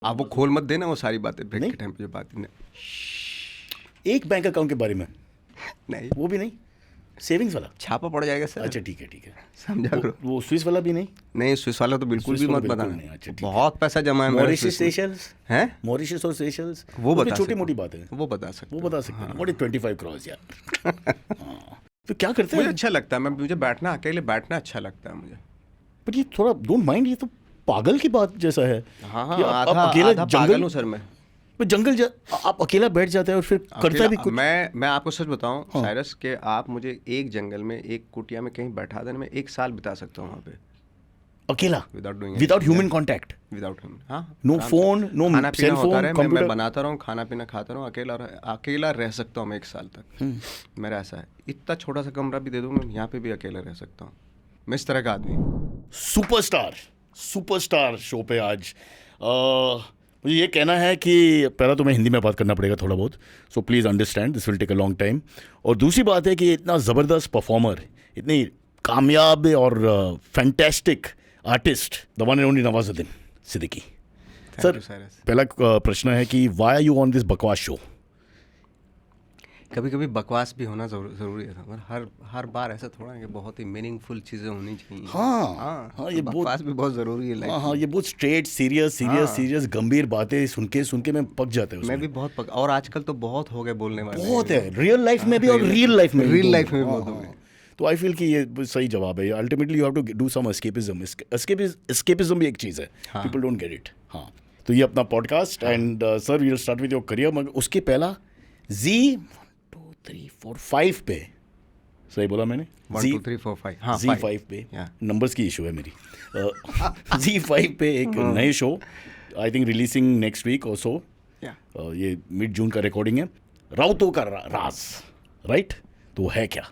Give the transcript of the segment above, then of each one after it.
आप वो खोल मत देना वो सारी बातें ब्रेक के टाइम पे जो बात नहीं। एक बैंक अकाउंट के बारे में नहीं वो भी नहीं, सेविंग्स वाला छापा पड़ जाएगा सर। अच्छा ठीक है समझा करो। वो स्विस वाला भी नहीं? नहीं स्विस वाला तो बिल्कुल भी मत बताना। अच्छा, बहुत पैसा जमा है मॉरिशस सेशल्स हैं, मॉरिशस और सेशल्स वो बता छोटी मोटी बात है, वो बता सकते हैं। व्हाट इज 25 करोड़ यार। तो क्या करते हैं? मुझे अच्छा लगता है, मुझे बैठना अकेले बैठना अच्छा लगता है मुझे। बट ये थोड़ा डोंट माइंड, ये तो पागल की बात जैसा है। हाँ कि आप अकेला पागल हूँ सर मैं। जंगल आप अकेला बैठ जाते हैं और फिर करता भी कुछ। मैं आपको सच बताऊं साइरस के, आप मुझे एक जंगल में एक कुटिया में कहीं बैठा देना, मैं 1 साल बिता सकता हूँ वहाँ पे अकेला, without human contact, without human. हाँ, no phone, no cell phone, मैं बनाता रहूँ, खाना पीना खाता रहूँ, अकेला रह सकता हूँ मैं 1 साल तक। मेरा ऐसा है, इतना छोटा सा कमरा भी दे दूँ मैं, यहाँ पे भी अकेला रह सकता हूँ। मैं इस तरह का आदमी। सुपरस्टार शो पे आज मुझे ये कहना है कि पहला तो मैं हिंदी में बात करना पड़ेगा थोड़ा बहुत, so please understand this will take a long time. और दूसरी बात है कि इतना ज़बरदस्त परफॉर्मर, इतनी कामयाब और fantastic artist, the one and only Nawazuddin Siddiqui sir. पहला प्रश्न है कि why are you on this बकवास शो? कभी कभी बकवास भी होना जरूरी है, मतलब हर बार ऐसा थोड़ा है कि बहुत ही मीनिंगफुल चीज़ें होनी चाहिए। हाँ, ये बकवास भी बहुत ज़रूरी है लाइफ। हाँ, ये बहुत स्ट्रेट सीरियस गंभीर बातें सुन के मैं पक जाते हैं। मैं भी बहुत पक, और आजकल तो बहुत हो गए बोलने वाले, बहुत है रियल लाइफ में भी और रियल लाइफ में बहुत हो गए। तो आई फील कि ये सही जवाब है। Ultimately you have to do some escapism. Escapism भी एक चीज़ है, पीपल डोंट गेट इट। हाँ, तो ये अपना podcast and sir we will start with your career. मगर उसके पहला Z345 पे, सही बोला मैंने? 1 2 3 4 5, हाँ Z5 पे, नंबर्स की इशू है मेरी। Z5 पे एक नए show I think releasing next week और सो, ये मिड जून का रिकॉर्डिंग है, राउतों का राज, राइट? तो है क्या?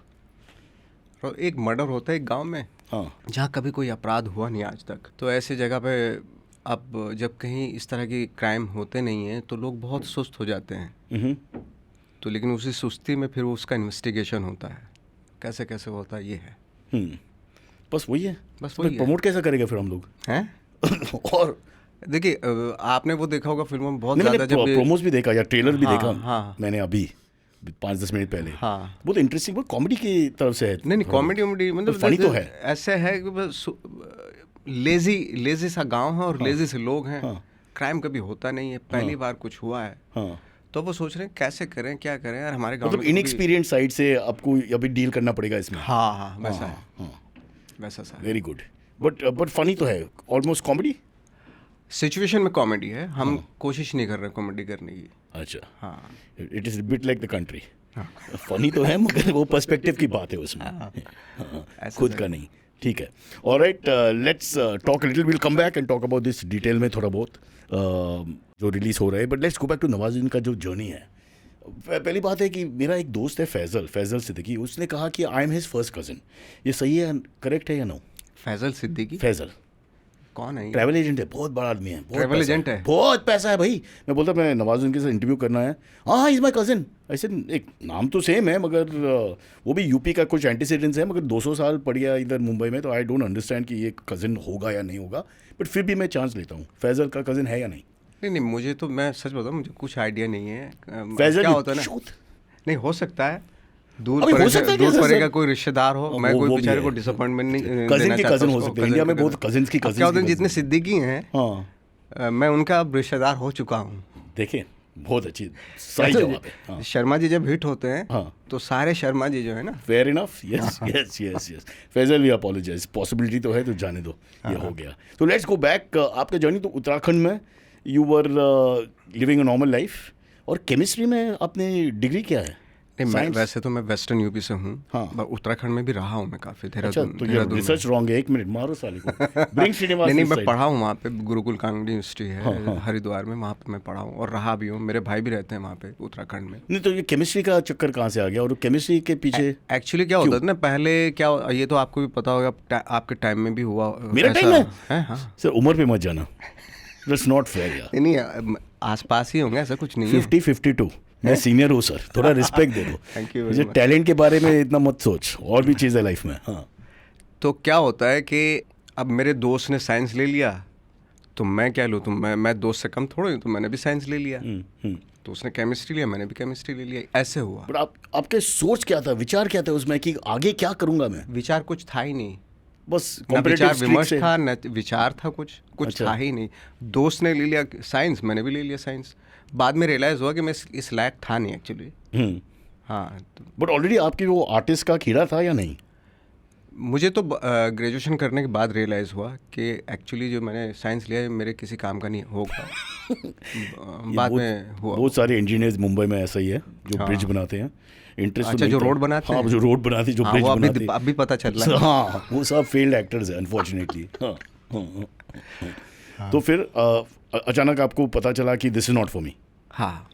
एक मर्डर होता है एक गांव में, जहाँ कभी कोई अपराध हुआ नहीं आज तक। तो ऐसी जगह पे अब जब कहीं इस तरह की क्राइम होते नहीं हैं तो लोग बहुत सुस्त हो जाते हैं। तो लेकिन उसी सुस्ती में फिर उसका इन्वेस्टिगेशन होता है, कैसे कैसे होता है, ये है। बस वही है। प्रमोट कैसे करेगा फिर हम लोग हैं? और देखिए आपने वो देखा होगा फिल्मों में बहुत ज़्यादा, जब प्रोमोस भी देखा या ट्रेलर भी देखा मैंने अभी 5-10 मिनट पहले। बहुत इंटरेस्टिंग, बहुत कॉमेडी की तरफ से है। नहीं कॉमेडी मतलब फनी तो है। ऐसे है कि बस लेजी सा गांव है और लेजी से लोग हैं। क्राइम कभी होता नहीं है, पहली बार कुछ हुआ है। तो वो सोच रहे हैं कैसे करें, क्या करें यार, हमारे गांव में इनएक्सपीरियंस साइड से आपको अभी डील करना पड़ेगा इसमें। हाँ वैसा है, वैसा सा। वेरी गुड, बट फनी तो है, ऑलमोस्ट कॉमेडी सिचुएशन में कॉमेडी है। हम कोशिश नहीं कर रहे कॉमेडी करने की। अच्छा, हाँ, it is bit like the country. Funny तो है मगर वो पर्सपेक्टिव की बात है उसमें, खुद का नहीं। ठीक है, alright, let's talk little, will come back and talk about this detail में थोड़ा बहुत जो रिलीज हो रहा है। But let's go back to Nawazuddin का जो जर्नी है। पहली बात है कि मेरा एक दोस्त है फैजल सिद्दीकी, उसने कहा कि I am his first cousin. ये सही है, करेक्ट है या नो? फैजल सिद्दीकी? फैजल कौन है? ट्रैवल एजेंट है, बहुत बड़ा आदमी है, ट्रैवल एजेंट है, बहुत पैसा है भाई। मैं बोलता मैं नवाजुद्दीन के साथ इंटरव्यू करना है, हाँ इज माई कजिन। ऐसे एक नाम तो सेम है मगर वो भी यूपी का कुछ एंटीसीडेंट्स है, मगर 200 साल पड़ गया इधर मुंबई में, तो आई डोंट अंडरस्टैंड कि ये कजिन होगा या नहीं होगा। बट फिर भी मैं चांस लेता हूँ, फैजल का कजिन है या नहीं? नहीं मुझे तो, मैं सच बताऊँ, मुझे कुछ आइडिया नहीं है। फैजल क्या होता है ना, नहीं हो सकता है दूर पड़ेगा कोई रिश्तेदार हो, मैं कोई बेचारे को डिसअपॉइंटमेंट नहीं। कजिन की कजिन हो सकते हैं, इंडिया में बहुत कजिन्स की कजिन। क्या होता है, जितने सिद्दीकी हैं मैं उनका अब रिश्तेदार हो चुका हूँ। देखिए बहुत अच्छी, सही जवाब है। शर्मा जी जब हिट होते हैं तो सारे शर्मा जी जो है ना, fair enough, yes. Faisal we apologize, possibility तो है तो जाने दो, ये हो गया। तो लेट्स गो बैक, आपका जर्नी तो उत्तराखंड में you were living a normal life, और केमिस्ट्री में आपने डिग्री क्या है? नहीं, वैसे तो मैं वेस्टर्न यूपी से हूँ, उत्तराखंड में भी रहा हूँ मैं काफ़ी। अच्छा, तो ये रिसर्च रॉन्ग है, एक मिनट मारो साले को। ब्रिंग श्रीनिवास नहीं, मैं पढ़ा हूँ वहाँ पे, गुरुकुल कांगड़ी यूनिवर्सिटी है हरिद्वार में, वहाँ पे मैं पढ़ा हूँ और रहा भी हूँ। मेरे भाई भी रहते हैं वहाँ पे उत्तराखंड में। नहीं, तो ये केमिस्ट्री का चक्कर कहाँ से आ गया, और केमिस्ट्री के पीछे एक्चुअली क्या होता था ना पहले, क्या ये तो आपको भी पता होगा, आपके टाइम में भी हुआ। मेरा टाइम है? हाँ सर, उम्र पे मत जाना, दैट्स नॉट फेयर यार। नहीं, आसपास ही होंगे, ऐसा कुछ नहीं है। 50-52 मैं सीनियर हूँ सर, थोड़ा रिस्पेक्ट दे दो। Thank you. मुझे टैलेंट के बारे में इतना मत सोच, और भी चीज़ है लाइफ में। हाँ, तो क्या होता है कि अब मेरे दोस्त ने साइंस ले लिया तो मैं क्या लूँ, तो मैं दोस्त से कम थोड़ा हूँ, तो मैंने भी साइंस ले लिया। तो उसने केमिस्ट्री लिया, मैंने भी केमिस्ट्री ले लिया, ऐसे हुआ। बट आपके सोच क्या था, विचार क्या था उसमें कि आगे क्या करूँगा मैं? विचार कुछ था ही नहीं, बस न विचार विमर्श से था, न विचार था, कुछ अच्छा। था ही नहीं। दोस्त ने ले लिया साइंस, मैंने भी ले लिया साइंस। बाद में रियलाइज़ हुआ कि मैं इस लायक था नहीं एक्चुअली। हाँ, बट ऑलरेडी आपकी वो आर्टिस्ट का खीरा था या नहीं? मुझे तो ग्रेजुएशन करने के बाद रियलाइज़ हुआ कि एक्चुअली जो मैंने साइंस लिया है मेरे किसी काम का नहीं होगा। बाद में हुआ। बहुत सारे इंजीनियर्स मुंबई में ऐसा ही है जो ब्रिज बनाते हैं। इंटरेस्ट अच्छा, जो रोड बनाते हैं। हाँ, जो रोड बनाते, जो ब्रिज बनाते हैं, अभी पता चल रहा है। हाँ, वो सब फेल्ड एक्टर्स हैं अनफॉर्चुनेटली। तो फिर अचानक आपको पता चला कि this is not for me. हाँ,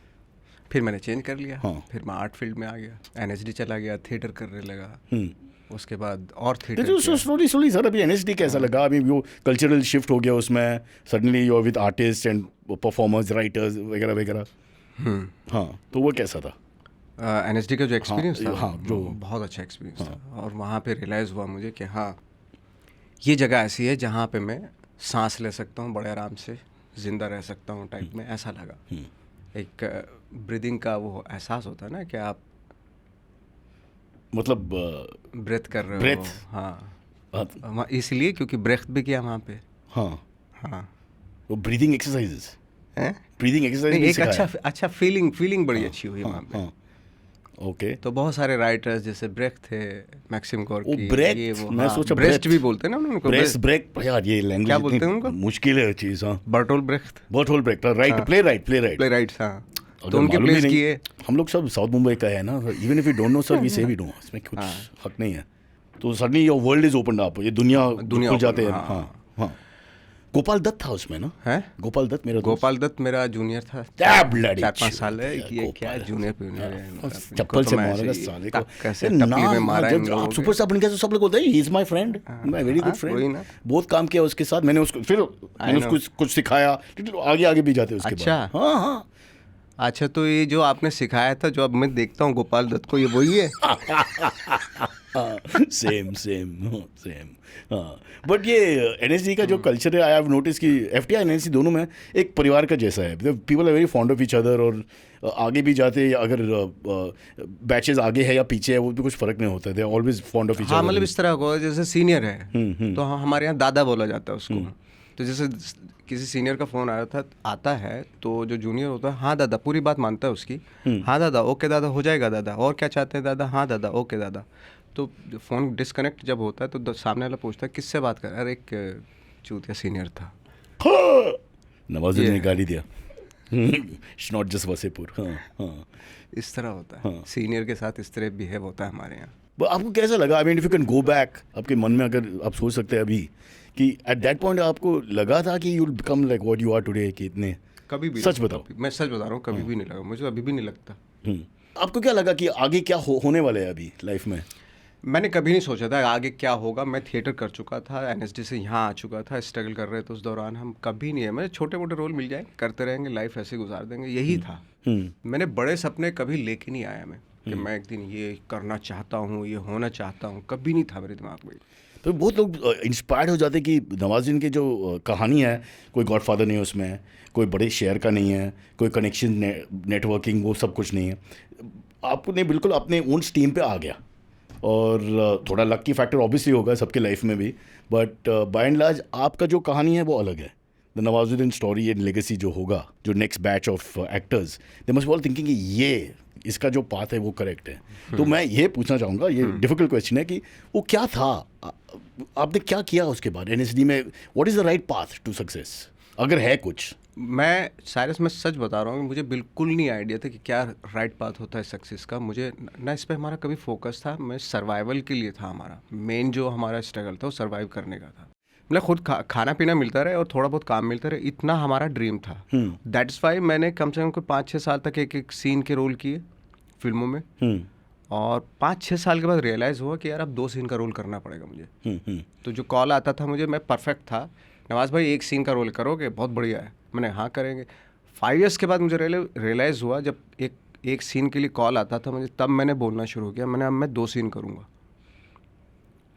फिर मैंने चेंज कर लिया। फिर मैं आर्ट फील्ड में आ गया, NSD चला गया, थिएटर करने लगा। उसके बाद और थिएटर स्लोली सर, अभी NSD कैसा लगा? अभी वो कल्चरल शिफ्ट हो गया उसमें, suddenly you are with artist and performers, writers वगैरह वगैरह। हाँ, तो वो कैसा था? NSD का जो एक्सपीरियंस था, हाँ, जो बहुत अच्छा एक्सपीरियंस था। और वहाँ पे रियलाइज़ हुआ मुझे कि हाँ, ये जगह ऐसी है जहाँ पे मैं सांस ले सकता हूँ बड़े आराम से, ज़िंदा रह सकता हूँ टाइप में ऐसा लगा। एक ब्रीदिंग का वो एहसास होता है ना कि आप मतलब ब्रेथ कर रहे breath? हो। हाँ, इसलिए क्योंकि ब्रेथ भी किया वहाँ पे। हाँ, वो ब्रीदिंग एक्सरसाइजेस हैं, ब्रीदिंग एक्सरसाइज एक अच्छा फीलिंग बड़ी अच्छी हुई वहाँ पे। ओके। तो बहुत सारे राइटर्स जैसे ब्रेक थे, मैक्सिम गोर्की, ये वो मैं सोचा ब्रेस्ट भी बोलते हैं ना उनको, ब्रेक यार, ये लैंग्वेज क्या बोलते हैं उनको, मुश्किल है चीज। हाँ, Bertolt Brecht, right, play right. हाँ, तो उनके प्लेस किए। हम लोग सब साउथ मुंबई का है ना, even if you don't know sir, we say we know, इसमें कुछ हक नहीं है। तो suddenly your world is opened up, ये दुनिया खुल जाते हैं। हाँ, गोपाल दत्त था उसमें ना? है गोपाल दत्त मेरा जूनियर था, 4-5 साल है। ये क्या जूनियर चप्पल से मारेगा साले को, कैसे जब आप सुपरस्टार बन गए तो सब लोग बोलते हैं he is my friend, my very good friend. बहुत काम किया उसके साथ मैंने, उसको फिर मैंने उसको कुछ सिखाया, आगे भी जाते उसके बाद। हाँ, अच्छा, तो ये जो आपने सिखाया था, जो अब मैं देखता हूँ गोपाल दत्त को, ये वही है? सेम। हाँ, बट ये NSD का जो कल्चर है, आई हैव नोटिस कि FTI और NSD दोनों में एक परिवार का जैसा है। People are very fond of each other, और आगे भी जाते, अगर बैचेस आगे है या पीछे है, वो भी कुछ फर्क नहीं होता है, they are always fond of each other. हाँ, मतलब इस तरह को जैसे सीनियर है तो हमारे यहाँ दादा बोला जाता है उसको। तो जैसे किसी सीनियर का फ़ोन आता है तो जो जूनियर होता है, हाँ दादा, पूरी बात मानता है उसकी। हाँ दादा, ओके दादा, हो जाएगा दादा, और क्या चाहते हैं दादा? हाँ दादा, ओके दादा। तो फ़ोन डिस्कनेक्ट जब होता है तो सामने वाला पूछता है किससे बात कर रहा है? अरे एक चूतिया सीनियर था। नवाजुद्दीन ने गाली दिया। It's not just Wasseypur. हाँ, इस तरह होता है। सीनियर के साथ इस तरह बिहेव होता है हमारे यहाँ। आपको कैसा लगा? I mean, if you can go back, आपके मन में अगर आप सोच सकते हैं अभी कि एट दैट पॉइंट आपको लगा था कि you will become like what you are today? कि इतने कभी भी, सच बताओ। मैं सच बता रहा हूँ, कभी भी नहीं लगा मुझे, अभी भी नहीं लगता। आपको क्या लगा कि आगे क्या होने वाला है अभी लाइफ में? मैंने कभी नहीं सोचा था आगे क्या होगा। मैं थिएटर कर चुका था, NSD से यहाँ आ चुका था, स्ट्रगल कर रहे थे उस दौरान हम। कभी नहीं है, मैं छोटे मोटे रोल मिल जाए करते रहेंगे, लाइफ ऐसे गुजार देंगे, यही था। मैंने बड़े सपने कभी लेके नहीं आया मैं कि मैं एक दिन ये करना चाहता हूँ, ये होना चाहता हूँ, कभी नहीं था मेरे दिमाग में। तो बहुत लोग इंस्पायर्ड हो जाते कि नवाजुद्दीन की जो कहानी है, कोई गॉडफादर नहीं है उसमें, कोई बड़े शेयर का नहीं है, कोई कनेक्शन नेटवर्किंग वो सब कुछ नहीं है। आपने बिल्कुल अपने ओन स्टीम पे आ गया, और थोड़ा लक की फैक्टर ऑब्वियसली होगा सबके लाइफ में भी, बट बाय एंड लार्ज आपका जो कहानी है वो अलग है। The Nawazuddin story and legacy जो होगा, जो next batch of actors, they must be all thinking ये इसका जो पाथ है वो करेक्ट है। तो मैं ये पूछना चाहूँगा, ये डिफिकल्ट क्वेश्चन है कि वो क्या था, आपने क्या किया उसके बाद NSD में? What is the right path to success, अगर है कुछ? मैं सच बता रहा हूँ, मुझे बिल्कुल नहीं आइडिया था कि क्या राइट पाथ होता है सक्सेस का। मुझे ना इस पे हमारा कभी फोकस था, मैं सर्वाइवल के लिए था। हमारा मेन जो हमारा स्ट्रगल था वो सर्वाइव करने का था। मतलब खुद खाना पीना मिलता रहे और थोड़ा बहुत काम मिलता रहे, इतना हमारा ड्रीम था। दैट्स वाई मैंने कम से कम 5-6 साल तक एक सीन के रोल किए फिल्मों में, और 5-6 साल के बाद रियलाइज़ हुआ कि यार अब 2 सीन का रोल करना पड़ेगा मुझे। तो जो कॉल आता था मुझे, मैं परफेक्ट था, नवाज भाई 1 सीन का रोल करोगे, बहुत बढ़िया है। मैंने हाँ करेंगे। 5 ईयर्स के बाद मुझे रियलाइज़ हुआ, जब एक सीन के लिए कॉल आता था मुझे, तब मैंने बोलना शुरू किया, अब मैं 2 सीन करूँगा।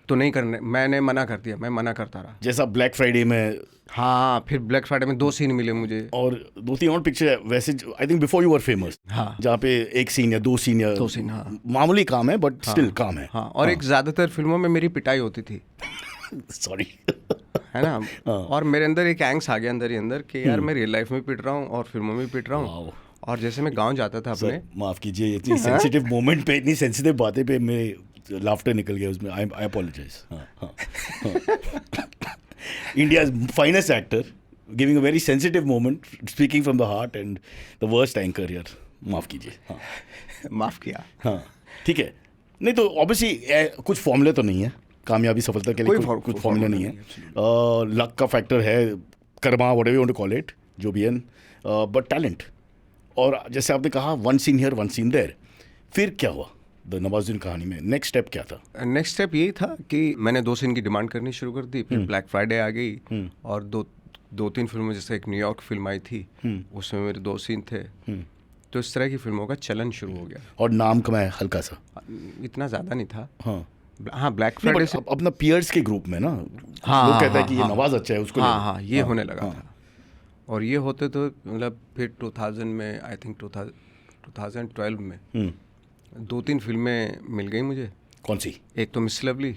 तो नहीं करने, मैंने मना कर दिया, मैं मना करता रहा। जैसा ब्लैक फ्राइडे में। हाँ, फिर ब्लैक फ्राइडे में 2 सीन मिले मुझे, और 2-3 और पिक्चर वैसे I think before you were famous, हाँ, जहाँ पे 1 सीन या 2 सीन या 2 सीन, हाँ, मामूली काम है बट स्टिल काम है। हाँ, और एक ज़्यादातर फिल्मों में मेरी पिटाई होती थी। सॉरी है ना। और मेरे अंदर एक एंग्स आ गया अंदर ही अंदर कि यार मैं रियल लाइफ में पिट रहा हूँ और फिल्मों में पिट रहा हूँ। और जैसे मैं गांव जाता था अपने, माफ कीजिए इतनी सेंसिटिव मोमेंट पे, इतनी सेंसिटिव बातें पे मेरे लाफ्टर निकल गया उसमें, I apologize. India's finest actor giving a very sensitive moment, speaking from the heart and the worst anchor यार, माफ कीजिए। हाँ, माफ किया। हाँ ठीक है। नहीं तो ऑब्वियसली कुछ फॉर्मूले तो नहीं है कामयाबी सफलता के लिए, कुछ फॉर्मूला नहीं है। लक का फैक्टर है, karma, whatever you want to call it, जो भी है, बट टैलेंट। और जैसे आपने कहा 1 सीन हियर 1 सीन देयर, फिर क्या हुआ द नवाजुद्दीन कहानी में? नेक्स्ट स्टेप क्या था? नेक्स्ट स्टेप यही था कि मैंने 2 सीन की डिमांड करनी शुरू कर दी, फिर ब्लैक फ्राइडे आ गई और 2-3 फिल्मों, जैसे एक न्यूयॉर्क फिल्म आई थी, उसमें मेरे 2 सीन थे। तो इस तरह की फिल्मों का चलन शुरू हो गया। और नाम कमाया हल्का सा, इतना ज़्यादा नहीं था। हाँ, ब्लैक फ्राइडे से अपना पियर्स के ग्रुप में ना, हाँ, लोग कहते हैं कि ये नवाज अच्छा है, उसको हाँ, ये होने लगा था। और ये होते तो मतलब फिर 2000 में, आई थिंक 2012 में 2-3 फिल्में मिल गई मुझे। कौन सी? एक तो मिस लवली,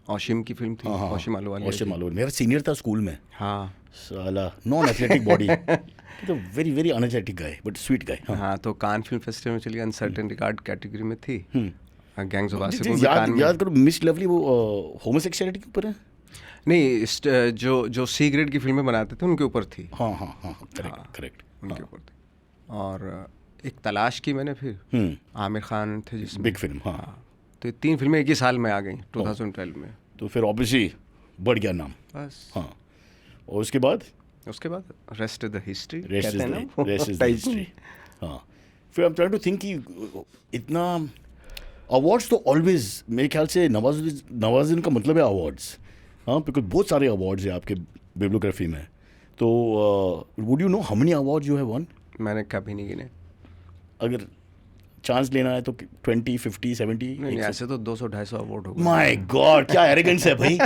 औशिम की फिल्म थी, औशिम आलूवालिया। औशिम आलूवालिया मेरा सीनियर था स्कूल में। हाँ, साला नॉन एथलेटिक बॉडी, तो very very unathletic guy but sweet guy. हाँ, तो कान फिल्म फेस्टिवल में चली, अनसर्टेन रिगार्ड कैटेगरी में थी। गैंग्स ऑफ वासेपुर में कान में। याद करो, मिस लवली वो होमोसेक्सुअलिटी के ऊपर है? नहीं, जो सी ग्रेड की फिल्में बनाते थे उनके ऊपर थी। हाँ, करेक्ट उनके ऊपर थी। और एक तलाश की मैंने, फिर आमिर खान थे जिसमें, बिग फिल्म। हाँ, तो ये 3 फिल्में एक ही साल में आ गई 2012 में। तो फिर ऑब्वियसली बढ़ गया नाम बस। हाँ, और उसके बाद rest is the history. Rest is the history. हाँ, फिर I am trying to think कि इतना अवार्ड्स तो ऑलवेज, मेरे ख्याल से नवाजुद्दीन का मतलब है अवार्ड्स। हाँ, बिकॉज बहुत सारे अवार्ड्स हैं आपके बिब्लियोग्राफी में। तो would you know how many awards you have one? मैंने कभी नहीं गिने। अगर चांस लेना है तो 20, 50, 70? नहीं, ऐसे तो 200-250 अवार्ड हो गए। माय गॉड, क्या एरोगेंस है भाई।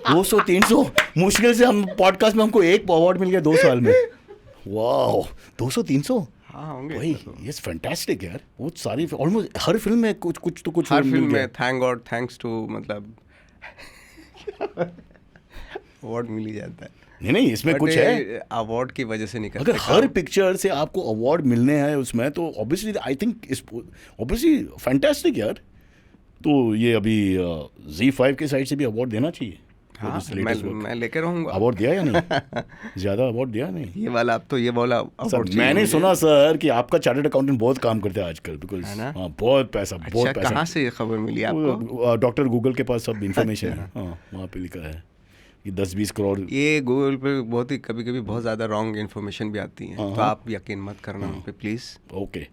200, 300 मुश्किल से हम पॉडकास्ट में हमको एक अवार्ड मिल गया 2 साल में। वाह, 200, 300? हाँ, होंगे भाई, ये फैंटास्टिक यार। बहुत सारी, ऑलमोस्ट हर फिल्म में कुछ हर फिल्म में थैंक गॉड, थैंक्स टू, मतलब अवार्ड मिल ही जाता है। नहीं, इसमें कुछ है, अवार्ड की वजह से नहीं करते। अगर हर पिक्चर से आपको अवार्ड मिलने हैं उसमें, तो obviously I think obviously fantastic यार। तो ये अभी Z5 के साइड से भी अवार्ड देना चाहिए। हाँ, मैं लेकर रहूँगा। अवार्ड दिया या नहीं? ज़्यादा अवार्ड दिया नहीं? ये वाला, अब तो ये वाला अवार्ड। मैंने सुना सर कि आपका चार्टर्ड अकाउंटेंट बहुत काम करते हैं आजकल, बिकॉज हाँ, बहुत पैसा, बहुत पैसा। कहाँ से ये खबर मिली आपको? डॉक्टर गूगल के पास सब इन्फॉर्मेशन है। हाँ, वहाँ पे लिखा है कि 10-20 करोड़। ये गूगल पे बहुत ही कभी बहुत ज़्यादा रॉन्ग इन्फॉर्मेशन भी आती है, तो आप यकीन मत करना उन पे प्लीज़। Okay,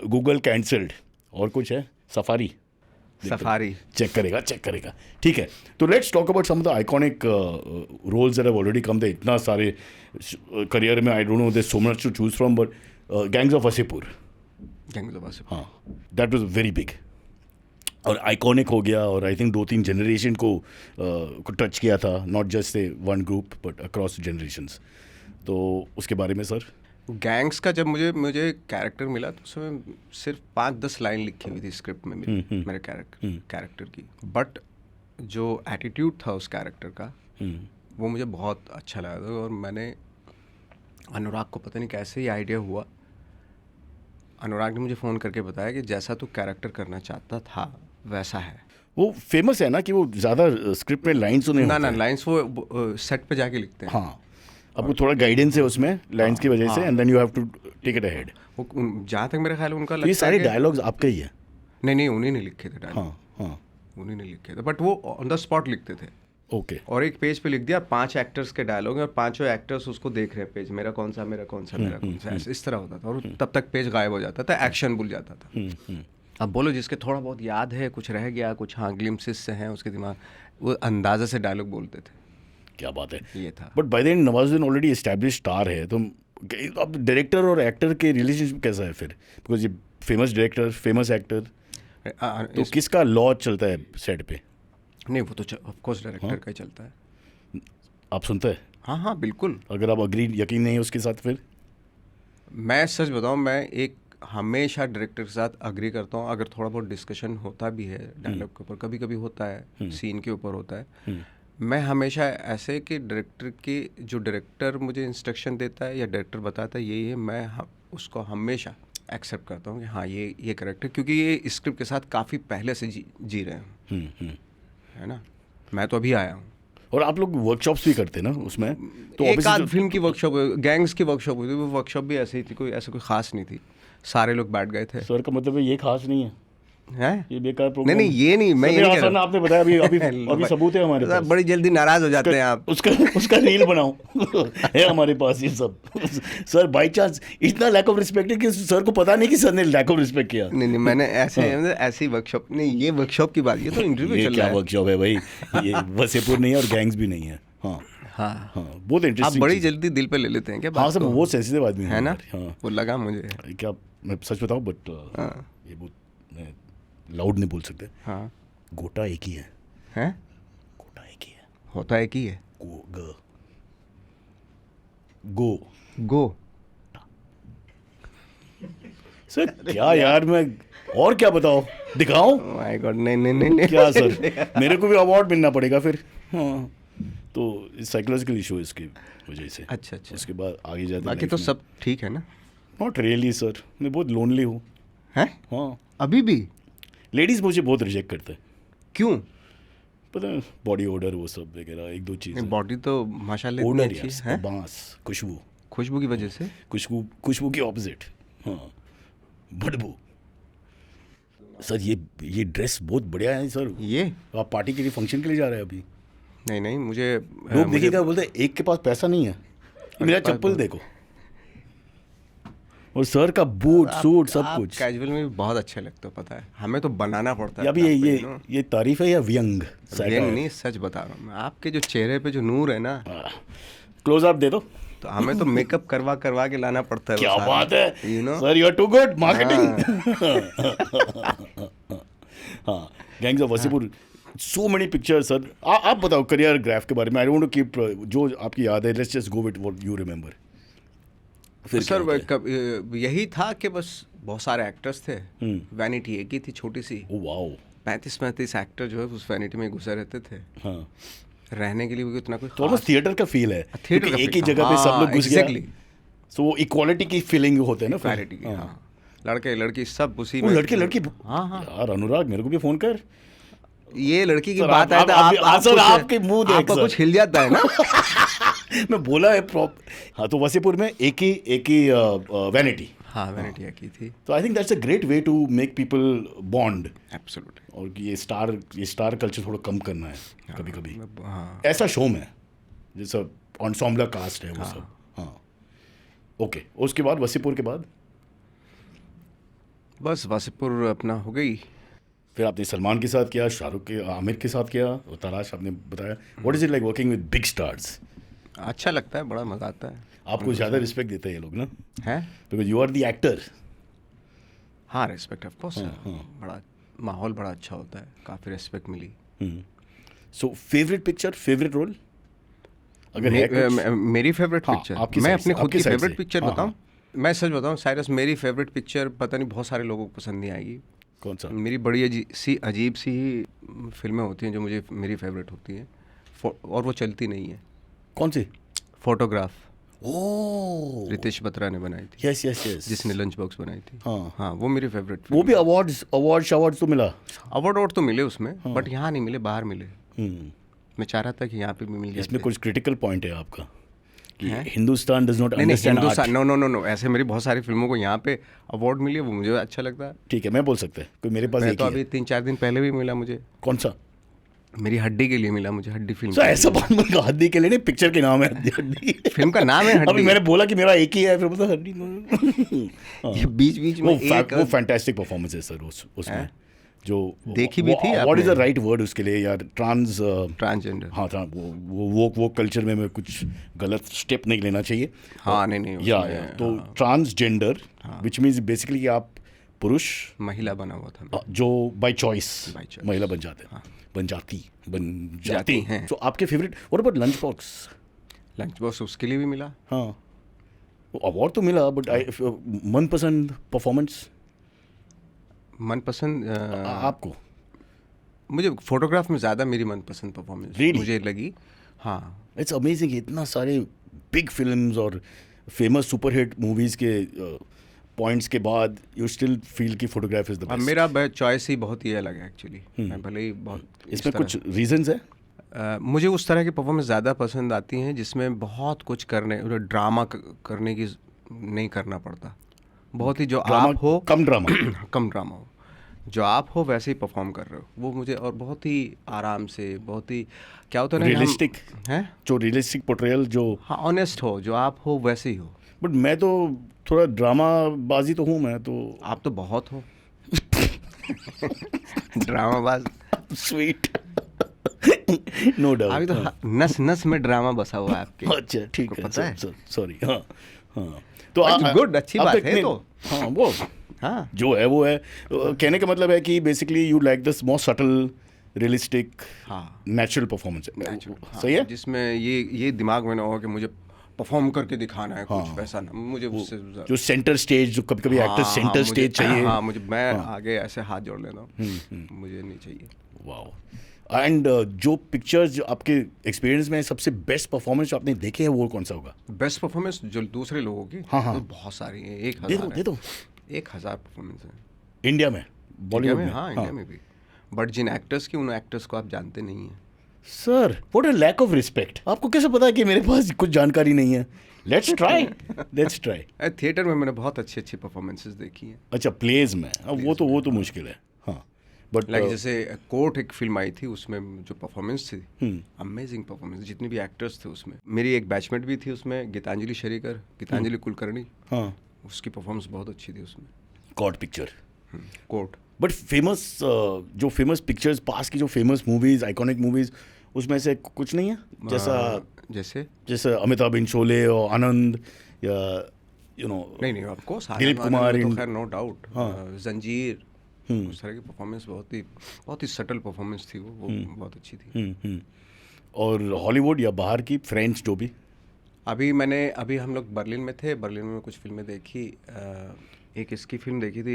Google cancelled. और कुछ है? सफारी चेक करेगा। ठीक है, तो let's talk about some of the iconic roles that have already come. The इतना सारे करियर में, I don't know, there so much to choose from, but Gangs of Wasseypur, हाँ, दैट वाज वेरी बिग और iconic हो गया। और I think 2-3 generation को touch किया था, not just a one group but across generations. तो उसके बारे में सर? गैंग्स का जब मुझे कैरेक्टर मिला तो उसमें सिर्फ 5-10 लाइन लिखी हुई थी स्क्रिप्ट में मेरे कैरेक्टर की, बट जो एटीट्यूड था उस कैरेक्टर का वो मुझे बहुत अच्छा लगा था। और मैंने अनुराग को पता नहीं कैसे ही आइडिया हुआ, अनुराग ने मुझे फ़ोन करके बताया कि जैसा तू कैरेक्टर करना चाहता था वैसा है। वो फेमस है ना कि वो ज़्यादा स्क्रिप्ट में लाइन्स नहीं, ना लाइन्स वो सेट पे जाके लिखते हैं। हाँ, आपको थोड़ा गाइडेंस है उसमें लाइंस की वजह से, and then you have to take it ahead. जहाँ तक मेरा ख्याल है उनका, ये सारे डायलॉग्स आपके ही है? नहीं, उन्हीं ने लिखे थे डायलॉग। हाँ, उन्हीं ने लिखे थे, बट वो ऑन द स्पॉट लिखते थे। ओके। और एक पेज पे लिख दिया, 5 एक्टर्स के डायलॉग हैं और 5 एक्टर्स उसको देख रहे हैं पेज, मेरा कौन सा इस तरह होता था। और तब तक पेज गायब हो जाता था, एक्शन भूल जाता था। अब बोलो जिसके थोड़ा बहुत याद है, कुछ रह गया, कुछ हाँ ग्लिम्पसेस से हैं उसके दिमाग, वो अंदाज़े से डायलॉग बोलते थे। क्या बात है, ये था। But by the end Nawazuddin already establish star है, तो अब डायरेक्टर और एक्टर के रिलेशनशिप कैसा है फिर? बिकॉज ये फेमस डायरेक्टर, फेमस एक्टर, तो किसका लॉ चलता है सेट पे? नहीं, वो तो ऑफ कोर्स डायरेक्टर का ही चलता है। आप सुनते हैं? हाँ हाँ बिल्कुल। अगर आप अग्री यकीन नहीं है उसके साथ फिर? मैं सच बताऊँ, मैं एक हमेशा डायरेक्टर के साथ अग्री करता हूँ। अगर थोड़ा बहुत डिस्कशन होता भी है डायलॉग के ऊपर, कभी कभी होता है, सीन के ऊपर होता है, मैं हमेशा ऐसे कि डायरेक्टर की जो डायरेक्टर मुझे इंस्ट्रक्शन देता है या डायरेक्टर बताता है यही है, मैं उसको हमेशा एक्सेप्ट करता हूँ कि हाँ ये करेक्ट है, क्योंकि ये स्क्रिप्ट के साथ काफ़ी पहले से जी रहे हैं, है ना। मैं तो अभी आया हूँ। और आप लोग वर्कशॉप्स भी करते हैं ना उसमें? तो एक आध फिल्म की वर्कशॉप, गैंग्स की वर्कशॉप हुई थी, वो वर्कशॉप भी ऐसे ही थी, कोई ऐसा कोई खास नहीं थी, सारे लोग बैठ गए थे। सर का मतलब है ये खास नहीं है, हैं? ये बेकार प्रोग्राम। नहीं ये नहीं, मैं ये नहीं कह रहा। आपने बताया अभी सबूत है हमारे पास। बड़ी जल्दी नाराज हो जाते हैं आप। उसका रील बनाओ है हमारे पास ये सब। सर बाय चांस इतना लैक ऑफ रिस्पेक्ट है कि सर को पता नहीं कि सर ने लैक ऑफ रिस्पेक्ट किया। नहीं मैंने ऐसी वर्कशॉप नहीं, ये वर्कशॉप की बात, ये तो इंटरव्यू चल रहा है। क्या वर्कशॉप है भाई, ये वसीपुर नहीं है और गैंग्स भी नहीं है। हाँ हाँ बहुत इंटरेस्टिंग। आप बड़ी जल्दी दिल पे ले लेते हैं क्या? हाँ सर वो सेंसिटिव आदमी है ना। हाँ वो लगा मुझे। क्या मैं सच बताऊँ, बट ये बहुत लाउड नहीं बोल सकते। हाँ गोटा एक ही है। हैं? गोटा एक ही है, होता है कि है गो सर क्या यार, मैं और क्या बताओ, दिखाओ। माय गॉड, नहीं क्या सर, मेरे को भी अवार्ड मिलना पड़ेगा फिर। हाँ तो साइकोलॉजिकल इशू है इसकी वजह से। अच्छा उसके बाद आगे जाते बाकी तो सब ठीक है ना? नॉट रियली सर, मैं बहुत लोनली हूँ। हैं? हाँ अभी भी? लेडीज़ मुझे बहुत रिजेक्ट करते हैं। क्यों? पता है, बॉडी ओडर वो सब वगैरह, एक दो चीज़। बॉडी तो माशाल्लाह इतनी अच्छी है। बांस, खुशबू की वजह से। खुशबू की ऑपोजिट। हाँ बदबू। सर ये ड्रेस बहुत बढ़िया है सर। ये आप पार्टी के लिए, फंक्शन के लिए जा रहे हैं अभी? नहीं मुझे लोग देखिएगा, बोलते हैं एक के पास पैसा नहीं है, मेरा चप्पल देखो, और सर का बूट सूट सब कुछ। कैजुअल में भी बहुत अच्छे लगते हो, पता है, हमें तो बनाना पड़ता है। अभी ये तारीफ है या व्यंग? नहीं, सच बता रहा हूँ मैं, आपके जो चेहरे पे जो नूर है ना। क्लोज अप दे दो। तो हमें तो मेकअप करवा के लाना पड़ता है। क्या बात है sir, you are too good marketing. हाँ gangs of Wasseypur, so many pictures sir. आप बताओ करियर ग्राफ के बारे में। आई डोंट कीप जो आपकी याद है, let's just go with what you remember. फिर सर यही था कि बस बहुत सारे एक्टर्स थे, वैनिटी एक ही थी छोटी सी। वाओ, 35 एक्टर जो है उस वैनिटी में घुसे रहते थे। हाँ, रहने के लिए भी इतना कोई तो ऑलमोस्ट थिएटर का फील है, क्योंकि एक ही जगह पे सब लोग घुस गए। सो वो इक्वालिटी की फीलिंग होते हैं ना, इक्वालिटी की। हाँ, लड़के लड़की सब उसी में। लड़की हाँ यार, अनुराग मेरे को भी फोन कर। ये लड़की की बात है तो आपके मुंह देख आपका कुछ हिल जाता है ना। मैं बोला है हाँ, तो वसीपुर में एक ही वैनिटी। हाँ, वैनिटी एक ही थी। तो I think that's a great way to make people bond. Absolutely. और ये स्टार कल्चर थोड़ा कम करना है कभी हाँ। ऐसा शो में जैसा एंसेम्बल कास्ट है वो सब। हाँ ओके, उसके बाद वसीपुर के बाद बस वसीपुर अपना हो गई। फिर आपने सलमान के साथ किया, शाहरुख के, आमिर के साथ किया, और तलाश आपने बताया। What is it like working with big stars? अच्छा लगता है, बड़ा मजा आता है। आपको ज़्यादा रिस्पेक्ट देते हैं ये लोग ना, हैं? Because you are the actor. हाँ, रिस्पेक्ट ऑफ कोर्स। बड़ा माहौल बड़ा अच्छा होता है, काफ़ी रिस्पेक्ट मिली। So favourite picture, favourite role अगर मेरी फेवरेट पिक्चर, मैं अपनी खुद की फेवरेट पिक्चर बताऊं? मैं सच बताऊं साइरस, मेरी फेवरेट पिक्चर पता नहीं बहुत सारे लोगों को पसंद नहीं आएगी। कौन सा? मेरी बड़ी अजीब सी फिल्में होती हैं जो मुझे मेरी फेवरेट होती हैं, और वो चलती नहीं है। कौन सी? फोटोग्राफ। ओह, रितेश बत्रा ने बनाई थी। यस यस यस, जिसने लंच बॉक्स बनाई थी। हाँ, वो मेरी फेवरेट। वो भी अवार्ड तो मिला। अवार्ड तो मिले उसमें, बट यहाँ नहीं मिले, बाहर मिले। मैं चाह रहा था कि यहाँ पे भी मिल जाए। इसमें कुछ क्रिटिकल पॉइंट है आपका कि Hindustan does not understand art. No, ऐसे मेरी बहुत सारी फिल्मों को यहाँ पे अवार्ड मिले, वो मुझे अच्छा लगता है। ठीक है, मैं बोल सकता है कोई मेरे पास एक तो अभी 3-4 दिन पहले भी मिला मुझे। कौन सा? मेरी हड्डी के लिए मिला मुझे, हड्डी फिल्म। ऐसा बात मत करो, हड्डी के लिए नहीं, पिक्चर के नाम है हड्डी। फिल्म का नाम है हड्डी। अभी मैंने बोला कि मेरा एक ही है, फिर बोला हड्डी। ये बीच में वो फैंटास्टिक परफॉर्मेंस है सर उसमें, जो देखी भी थी। What is the right word उसके लिए यार? ट्रांसजेंडर। हाँ, वो कल्चर में कुछ गलत स्टेप नहीं लेना चाहिए। हाँ, नहीं या तो ट्रांसजेंडर, विच मीन्स बेसिकली आप पुरुष महिला बना हुआ था मैं। जो बाय चॉइस choice। महिला बन जाते हैं। हाँ। बन जाती जाती हैं। तो आपके favourite, what about lunch box? Lunch box उसके लिए भी मिला। हाँ, अवार्ड तो मिला, बट मनपसंद परफॉर्मेंस मनपसंद आपको? मुझे फोटोग्राफ में ज़्यादा मेरी मनपसंद परफॉर्मेंस Really? मुझे लगी। हाँ, इट्स अमेजिंग, इतना सारे बिग फिल्म्स और फेमस सुपरहिट मूवीज के पॉइंट्स के बाद यू स्टिल फील कि फोटोग्राफ इज द अब बेस्ट। मेरा चॉइस ही बहुत ही अलग है एक्चुअली। मैं भले ही बहुत इसमें कुछ रीजंस है? मुझे उस तरह की परफॉर्मेंस ज़्यादा पसंद आती हैं जिसमें बहुत कुछ ड्रामा करने की नहीं करना पड़ता। बहुत ही जो आप हो कम ड्रामा कम ड्रामा हो, जो आप हो वैसे ही परफॉर्म कर रहे हो, वो मुझे, और बहुत ही आराम से, बहुत ही क्या होता है ना, रियलिस्टिक है, जो रियलिस्टिक पोर्ट्रेयल जो, हाँ, ऑनेस्ट हो, जो आप हो वैसे ही हो। बट मैं तो थोड़ा ड्रामा बाजी तो हूँ मैं तो। आप तो बहुत हो ड्रामाबाज। Sweet no doubt. अभी तो नस नस में ड्रामा बसा हुआ है आपके। अच्छा ठीक है, पता है? सॉरी। हाँ हाँ, तो गुड, अच्छी बात है। तो हाँ, वो हाँ, जो है वो है। कहने का मतलब है कि basically you like this more subtle realistic हाँ, नेचुरल परफॉर्मेंस। हाँ, सही है, जिसमें ये दिमाग में ना हो कि मुझे परफॉर्म करके दिखाना है कुछ, हाँ। वैसा ना, मुझे उससे जो सेंटर स्टेज, जो कभी कभी एक्टर सेंटर स्टेज चाहिए। हाँ, मुझे, मैं आगे ऐसे हाथ जोड़ लेता हूँ, मुझे नहीं चाहिए। वाओ। एंड जो पिक्चर्स जो आपके एक्सपीरियंस में सबसे बेस्ट परफॉर्मेंस जो आपने देखे है वो कौन सा होगा? बेस्ट परफॉर्मेंस जो दूसरे लोगों की, हाँ, हाँ। तो बहुत सारी है, 1000 दे दो 1000 परफॉर्मेंस है इंडिया में, बॉलीवुड में। में। हाँ, इंडिया में भी। बट जिन एक्टर्स की, उन एक्टर्स को आप जानते नहीं हैं। Sir what a lack of respect. आपको कैसे पता है कि मेरे पास कुछ जानकारी नहीं है? Let's try. थिएटर में मैंने बहुत अच्छी अच्छी परफॉर्मेंसेस देखी हैं। अच्छा, प्लेज में, अब वो तो मुश्किल है। हाँ, बट लाइक जैसे कोर्ट एक फिल्म आई थी, उसमें जो परफॉर्मेंस थी, अमेजिंग परफॉर्मेंस, जितने भी एक्टर्स थे उसमें। मेरी एक बैचमेट भी थी उसमें, गीतांजलि शरीकर, गीतांजलि कुलकर्णी। हाँ, उसकी परफॉर्मेंस बहुत अच्छी थी उसमें। कॉड पिक्चर, कोर्ट। बट फेमस जो फेमस पिक्चर्स पास की, जो फेमस मूवीज, आइकॉनिक मूवीज, उसमें से कुछ नहीं है? जैसे अमिताभ बच्चन शोले और आनंद, या यू नो। नहीं, ऑफ कोर्स दिलीप कुमार, तो खैर नो डाउट। जंजीर, उस तरह की परफॉर्मेंस बहुत ही सटल परफॉर्मेंस थी, वो बहुत अच्छी थी। और हॉलीवुड या बाहर की, फ्रेंच जो भी? अभी हम लोग बर्लिन में थे, बर्लिन में कुछ फिल्में देखी। एक इसकी फिल्म देखी थी,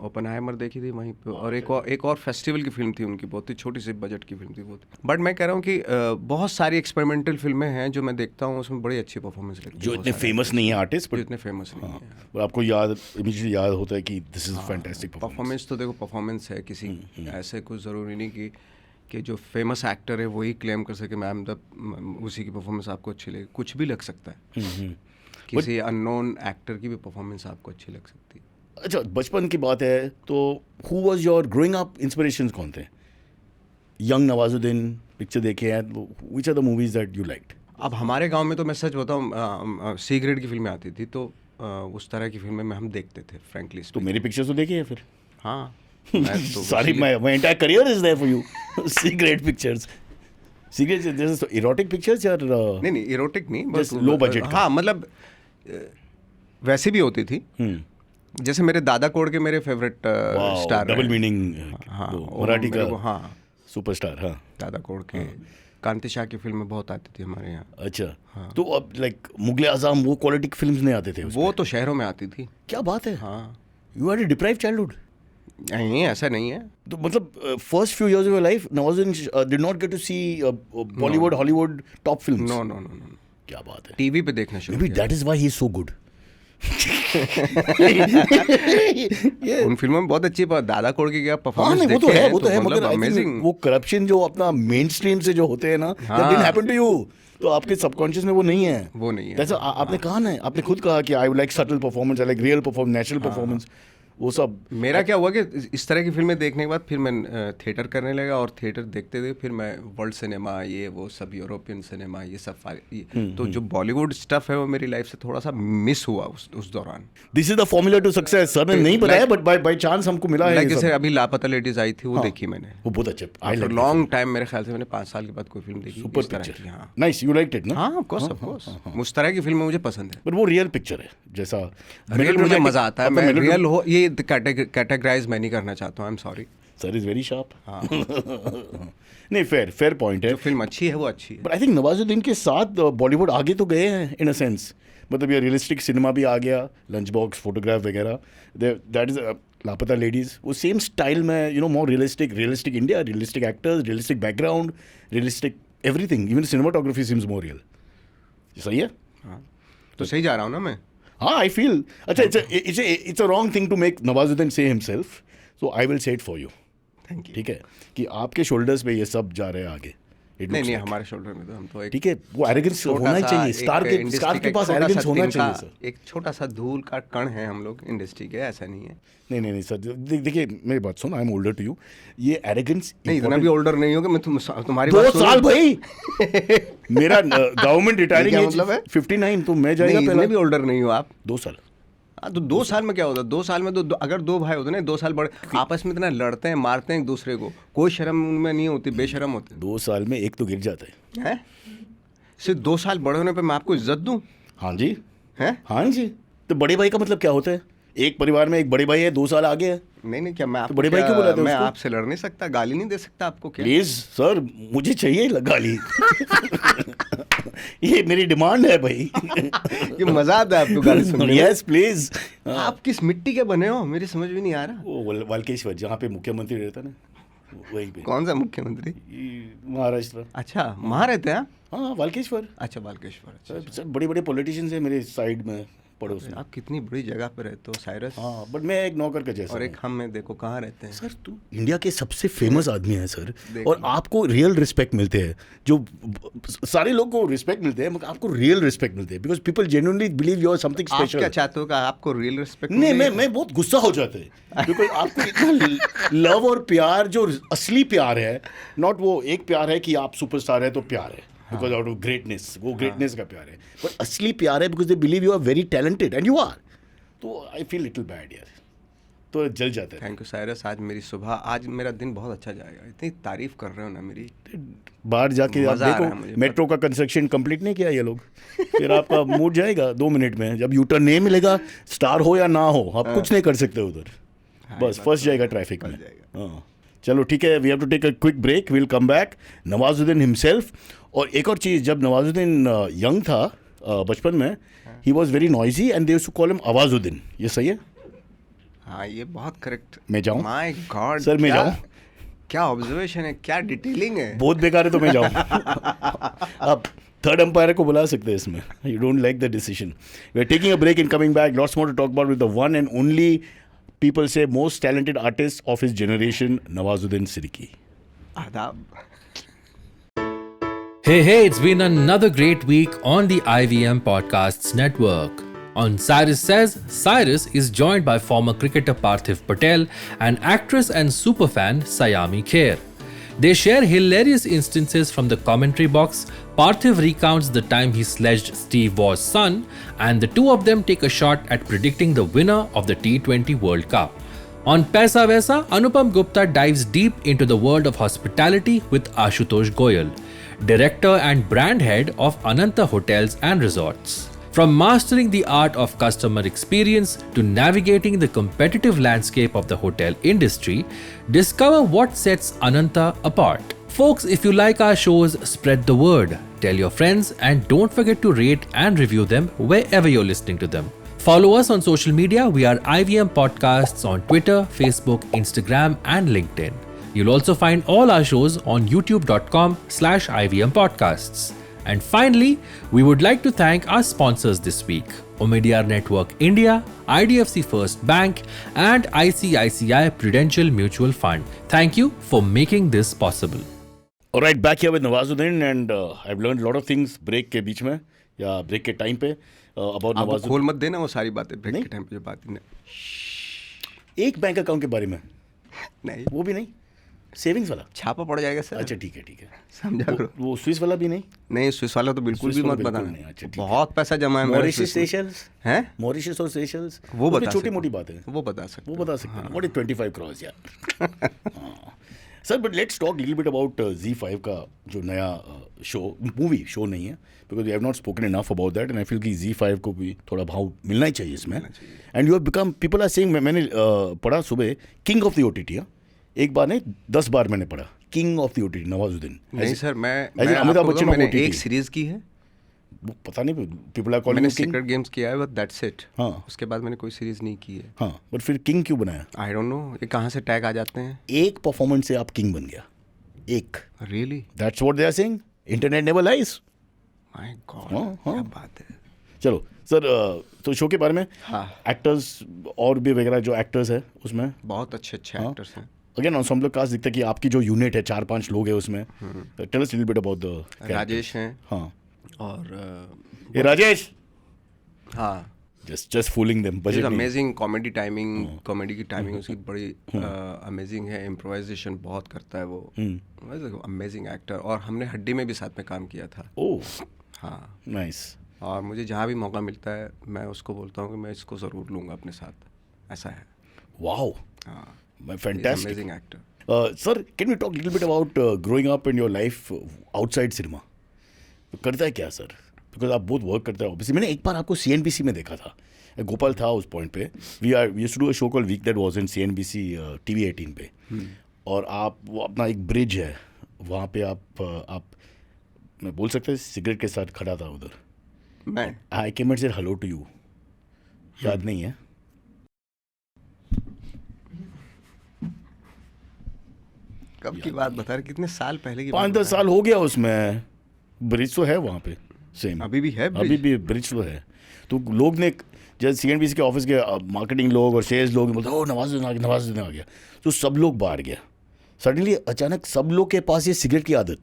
ओपनहाइमर देखी थी वहीं पे, और एक और फेस्टिवल की फिल्म थी उनकी, बहुत ही छोटी सी बजट की फिल्म थी वो। बट मैं कह रहा हूँ कि बहुत सारी एक्सपेरिमेंटल फिल्में हैं जो मैं देखता हूँ, उसमें बड़ी अच्छी परफॉर्मेंस लगती है। जो इतने फेमस नहीं है आर्टिस्ट, बट इतने फेमस नहीं है, पर आपको इमीडिएटली याद होता है कि दिस इज फैंटास्टिक परफॉर्मेंस। तो देखो, परफॉर्मेंस है, किसी ऐसे कुछ ज़रूरी नहीं कि जो फेमस एक्टर है वही क्लेम कर सके मैम उसी की परफॉर्मेंस आपको अच्छी लगे। कुछ भी लग सकता है, किसी अननोन एक्टर की भी परफॉर्मेंस आपको अच्छी लग सकती है। अच्छा, बचपन की बात है तो who was your growing up inspirations, कौन थे? यंग नवाजुद्दीन पिक्चर देखे हैं, which are the movies that you liked? अब हमारे गांव में तो मैं सच बताऊं, सी ग्रेड की फिल्में आती थी, तो उस तरह की फिल्में में हम देखते थे, फ्रैंकली। तो मेरी पिक्चर्स तो देखी है फिर? हाँ, sorry my entire career is there for you. C grade pictures, C grade जैसे इरोटिक पिक्चर्स या नहीं, इरोटिक नहीं, बस लो बजट। हाँ, मतलब वैसी भी होती थी। जैसे मेरे दादा कोड के मेरे फेवरेट स्टार, डबल मीनिंग, हाँ, मराठी का, हाँ, सुपरस्टार। हाँ, दादा कोड के। कांति शाह की फिल्में बहुत आती थी हमारे यहाँ। अच्छा, हाँ। तो अब लाइक मुगले आजम, वो क्वालिटी फिल्म्स नहीं आते थे उसमें? वो तो शहरों में आती थी। क्या बात है। हाँ, you had a deprived childhood? नहीं, ऐसा नहीं है। तो मतलब first few years of your life Nawazuddin did not get to see Bollywood, Hollywood top films? No. क्या बात है। टीवी पे देखना शुरू किया। That is why he is so good. उन फिल्मों में बहुत अच्छी दादा कोड की क्या परफॉर्मेंस वो तो है, मगर अमेजिंग। वो करप्शन जो अपना मेन स्ट्रीम से जो होते हैं ना, that didn't happen to you. तो आपके सबकॉन्शियस में वो नहीं है। आपने कहा ना, आपने खुद कहा कि I like subtle performance, I like real performance, natural performance. वो सब मेरा क्या हुआ कि इस तरह की फिल्में देखने के बाद फिर मैं थिएटर करने लगा, और थिएटर देखते देखते फिर मैं वर्ल्ड सिनेमा, ये वो सब यूरोपियन सिनेमा, ये सब तो जो बॉलीवुड स्टफ है वो मेरी लाइफ से थोड़ा सा मिस हुआ उस दौरान। This is the formula to success. Sir ने नहीं बताया, बट बाय चांस हमको मिला है। जैसे अभी लापता लेडीज आई थी, वो देखी मैंने, वो बहुत अच्छे। आफ्टर लॉन्ग टाइम, मेरे ख्याल से मैंने 5 साल के बाद कोई फिल्म देखी। Super picture. हाँ, नाइस, यू लाइक्ड इट ना? हाँ, ऑफ कोर्स। उस तरह की फिल्में मुझे पसंद है। पर वो रियल पिक्चर है, जैसा रियल मुझे मजा आता है। मैं रियल हो, ये ये कैटेगराइज मैं नहीं करना चाहता हूँ, I am sorry. Sir is very sharp. हाँ नहीं, फेयर पॉइंट है। जो फिल्म अच्छी है वो अच्छी है। बट आई थिंक नवाजुद्दीन के साथ बॉलीवुड आगे तो गए हैं इन अ सेंस, मतलब ये रियलिस्टिक सिनेमा भी आ गया, लंच बॉक्स, फोटोग्राफ वगैरह, दैट इज़ लापता लेडीज़, वो सेम स्टाइल में, you know, more realistic India, realistic actors, realistic background, realistic everything, even cinematography seems more real. सही है? हाँ तो सही जा रहा हूँ ना मैं? हाँ, आई फील अच्छा, it's a wrong thing to make Nawazuddin say himself, so I will say it for you. Thank you. ठीक है कि आपके शोल्डर्स पे ये सब जा रहे हैं आगे। नहीं, हमारे शोल्डर में तो हम तो एक, ठीक है, वो एरोगेंस होना ही चाहिए, स्टार के पास एरोगेंस होना चाहिए सर। एक छोटा सा धूल का कण है हम लोग इंडस्ट्री के, ऐसा नहीं है। नहीं सर, देखिए मेरी बात सुनो, I am older to you, ये एरोगेंस नहीं, इतना भी ओल्डर नहीं हो कि मैं तुम्हारी 2 साल भाई मेरा गवर्नमेंट रिटायरिंग एज मतलब है 59, तो मैं जाएगा पहले भी ओल्डर नहीं हो आप। 2 साल। हाँ तो 2 साल में क्या होता है? 2 साल में तो अगर 2 भाई होते ना, 2 साल बड़े, आपस में इतना लड़ते हैं, मारते हैं एक दूसरे को, कोई शर्म उनमें नहीं होती, बेशरम होते। 2 साल में एक तो गिर जाता है। सिर्फ 2 साल बड़े होने पे मैं आपको इज्जत दूं? हाँ जी, हैं? हाँ जी। तो बड़े भाई का मतलब क्या होता है? एक परिवार में एक बड़े भाई है, 2 साल आगे है। नहीं, क्या मैं आपको बड़े भाई क्यों बुलाते हो मैं उसको? आपसे लड़ नहीं सकता, गाली नहीं दे सकता आपको क्या? प्लीज सर, मुझे चाहिए गाली ये मेरी डिमांड है भाई। ये मजा आता है आपको गाली सुनने में? Yes please. आप किस मिट्टी के बने हो, मेरी समझ भी नहीं आ रहा। वो वाल्केश्वर, जहाँ पे मुख्यमंत्री रहता ना, वहीं पे। कौन सा मुख्यमंत्री? महाराष्ट्र। अच्छा, वहाँ रहते हैं आप? हाँ, वाल्केश्वर। अच्छा, बालकेश्वर। अच्छा। सर बड़े बड़े पॉलिटिशियंस हैं मेरे साइड में, पड़ोस में। आप कितनी बड़ी जगह पे रहते हो साइरस। हाँ, बट मैं एक नौकर का जैसा और एक हम में देखो कहाँ रहते हैं। सर तू इंडिया के सबसे फेमस आदमी है सर, और आपको रियल रिस्पेक्ट मिलते हैं। जो सारे लोग को रिस्पेक्ट मिलते हैं, मगर आपको रियल रिस्पेक्ट मिलते हैं, because people genuinely believe you are something आप स्पेशल। क्या चाहते हो कि आपको रियल रिस्पेक्ट? नहीं, मैं बहुत गुस्सा हो जाता है, बिकॉज आपको इतना लव और प्यार, जो असली प्यार है, नॉट वो एक प्यार है कि आप सुपरस्टार है तो प्यार है, बिकॉज आउट ऑफ ग्रेटनेस, वो ग्रेटनेस का प्यार है, बट असली प्यार है because they believe you are very talented and you are. तो आई फील लिटिल बैड यार, तो जल जाता है। थैंक यू साइरस, आज मेरी सुबह, आज मेरा दिन बहुत अच्छा जाएगा। इतनी तारीफ कर रहे हो ना मेरी। बाहर जाके आप देखो, मेट्रो का कंस्ट्रक्शन कंप्लीट नहीं किया ये लोग, फिर आपका मूड जाएगा 2 मिनट में। जब यूटर्न नहीं मिलेगा, स्टार हो या ना हो, आप कुछ नहीं कर सकते उधर, बस फंस जाएगा ट्रैफिक में। हाँ, चलो ठीक है, we have to take a quick break, will come back. Nawazuddin himself. और एक और चीज़, जब नवाजुद्दीन यंग था, बचपन में, he was very noisy and they used to call him Awazuddin. ये सही है? हाँ, ये बहुत करेक्ट। मैं जाऊँ? माय गॉड सर, मैं जाऊँ? क्या ऑब्जर्वेशन है, क्या डिटेलिंग है। बहुत बेकार है, तो मैं जाऊँ? आप थर्ड अंपायर को बुला सकते हैं इसमें। You don't like the decision. We are taking a break and coming back, lots more to talk about with the one and only, people say most talented artist of his generation, Nawazuddin Siddiqui. आदाब। Hey, it's been another great week on the IVM Podcasts Network. On Cyrus Says, Cyrus is joined by former cricketer Parthiv Patel and actress and superfan Sayami Kher. They share hilarious instances from the commentary box. Parthiv recounts the time he sledged Steve Waugh's son, and the two of them take a shot at predicting the winner of the T20 World Cup. On Paisa Vaisa, Anupam Gupta dives deep into the world of hospitality with Ashutosh Goyal, director and brand head of Ananta Hotels and Resorts. From mastering the art of customer experience to navigating the competitive landscape of the hotel industry, discover what sets Ananta apart. Folks, if you like our shows, spread the word. Tell your friends and don't forget to rate and review them wherever you're listening to them. Follow us on social media. We are IVM Podcasts on Twitter, Facebook, Instagram, and LinkedIn. You'll also find all our shows on youtube.com/IVM Podcasts. And finally, we would like to thank our sponsors this week: Omidyar Network India, IDFC First Bank, and ICICI Prudential Mutual Fund. Thank you for making this possible. All right, back here with Nawazuddin, and I've learned a lot of things break के बीच में या break के time पे about Nawazuddin. खोल मत देना वो सारी बातें ब्रेक के टाइम पे जो बात नहीं। एक बैंक अकाउंट के बारे में नहीं, वो भी नहीं, सेविंग्स वाला छापा पड़ जाएगा सर। अच्छा ठीक है समझा करो। वो स्विस वाला भी नहीं? नहीं, स्विस वाला तो बिल्कुल भी मत बताना। अच्छा, बहुत पैसा जमा है मॉरिशस, सेशल्स हैं? मॉरिशस और सेशल्स, वो बता छोटी मोटी बात है, वो बता सकते हैं। व्हाट इज 25 crores यार। Sir but let's talk little bit about Z5 का जो नया शो, मूवी शो नहीं है, because we have not spoken enough about that and I feel कि Z5 को भी थोड़ा भाव मिलना ही चाहिए इसमें. And you have become, people are saying, मैंने पढ़ा सुबह, किंग ऑफ द OTT. एक बार नहीं 10 बार मैंने पढ़ा, king of the OTT Nawazuddin. नहीं सर, मैं अमिताभ बच्चन मैंने OTT. एक सीरीज की है, वो पता नहीं, पीपल आर कॉलिंग मैंने किंग. सीक्रेट गेम्स किया है, बट दैट्स इट. हाँ. उसके बाद मैंने कोई सीरीज नहीं की है. हाँ, बट फिर किंग क्यों बनाया? आई डोंट नो, ये कहाँ से टैग आ जाते हैं. एक परफॉर्मेंस से आप किंग बन गया, एक. Really? That's what they are saying. Internet never lies. My god, हाँ, हाँ. क्या बात है. चलो सर, तो शो के बारे में. हाँ. एक्टर्स और भी वगैरह जो एक्टर्स है उसमें बहुत अच्छे एक्टर्स हैं. अगेन एंसेम्बल कास्ट दिखता है कि आपकी जो यूनिट है 4-5 लोग हैं उसमें. Tell us little bit about the. Rajesh हैं. हाँ. और ये राजेश. हाँ, just fooling them. Budget amazing comedy timing, comedy की टाइमिंग उसकी बड़ी अमेजिंग है. इम्प्रोवाइजेशन बहुत करता है वो. Amazing actor. और हमने हड्डी में भी साथ में काम किया था. ओह. हाँ, नाइस. और मुझे जहाँ भी मौका मिलता है मैं उसको बोलता हूँ कि मैं इसको ज़रूर लूँगा अपने साथ. ऐसा है. वाओ. हाँ, fantastic. Amazing actor. Sir can we talk little bit about growing up in your life outside cinema. करता है क्या सर, बिकॉज आप बहुत वर्क करते हैं ऑब्वियसली. मैंने एक बार आपको CNBC में देखा था, गोपाल था उस पॉइंट पे. We used to do a show called week that was in CNBC TV 18 पे. और आप, वो अपना एक ब्रिज है वहाँ पे, आप मैं बोल सकते हैं सिगरेट के साथ खड़ा था उधर. मैं I came and said hello to you. याद नहीं है? कब की बात बता रहे, कितने साल पहले की? 5-10 साल हो गया. उसमें ब्रिज तो है वहाँ पे सेम. अभी भी है अभी भी ब्रिज तो है. तो लोग ने, जैसे CNBC के ऑफिस के मार्केटिंग लोग और सेल्स लोग बोलते ओ नवाजुद्दीन आ गया. तो सब लोग बाहर गया. सडनली अचानक सब लोग के पास ये सिगरेट की आदत,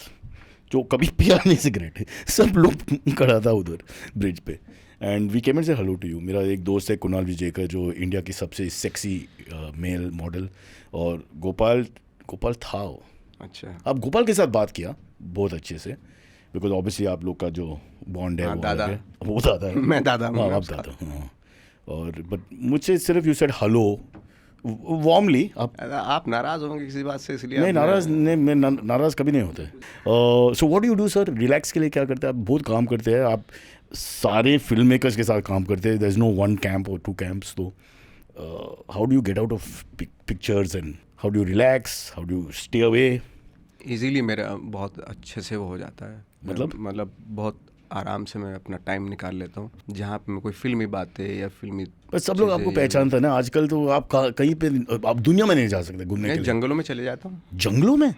जो कभी पिया नहीं सिगरेट, सब लोग खड़ा था उधर ब्रिज पे. And we came and said hello to you. मेरा एक दोस्त है कुणाल विजयकर, जो इंडिया की सबसे सेक्सी मेल मॉडल, और गोपाल था वो. अच्छा. आप गोपाल के साथ बात किया बहुत अच्छे से, बिकॉज ऑब्वियसली आप लोग का जो बॉन्ड है. हाँ, वो दादा. अलग है. वो दादा है. मैं दादा हूँ. हाँ, आप दादा. हाँ. और बट मुझसे सिर्फ यू सेड हेलो वार्मली. आप नाराज होंगे किसी बात से, इसलिए नहीं नाराज नहीं, मैं नाराज कभी नहीं होते. So what do you do sir relax के लिए? क्या करते हैं आप? बहुत काम करते हैं आप, सारे फिल्म मेकर्स के साथ काम करते हैं. देयर इज नो 1 कैंप और 2 कैंप्स. तो how do you get out of pictures and how do you relax, how do you stay away? Easily मेरा बहुत अच्छे से वो हो जाता है. मतलब बहुत आराम से मैं अपना टाइम निकाल लेता हूँ. जहाँ पे मैं कोई फिल्मी बातें या फिल्मी, बस सब लोग आपको पहचानता है ना आजकल. तो आप कहीं पे, आप दुनिया में नहीं जा सकते घूमने के लिए. जंगलों में चले जाता हूँ. जंगलों में?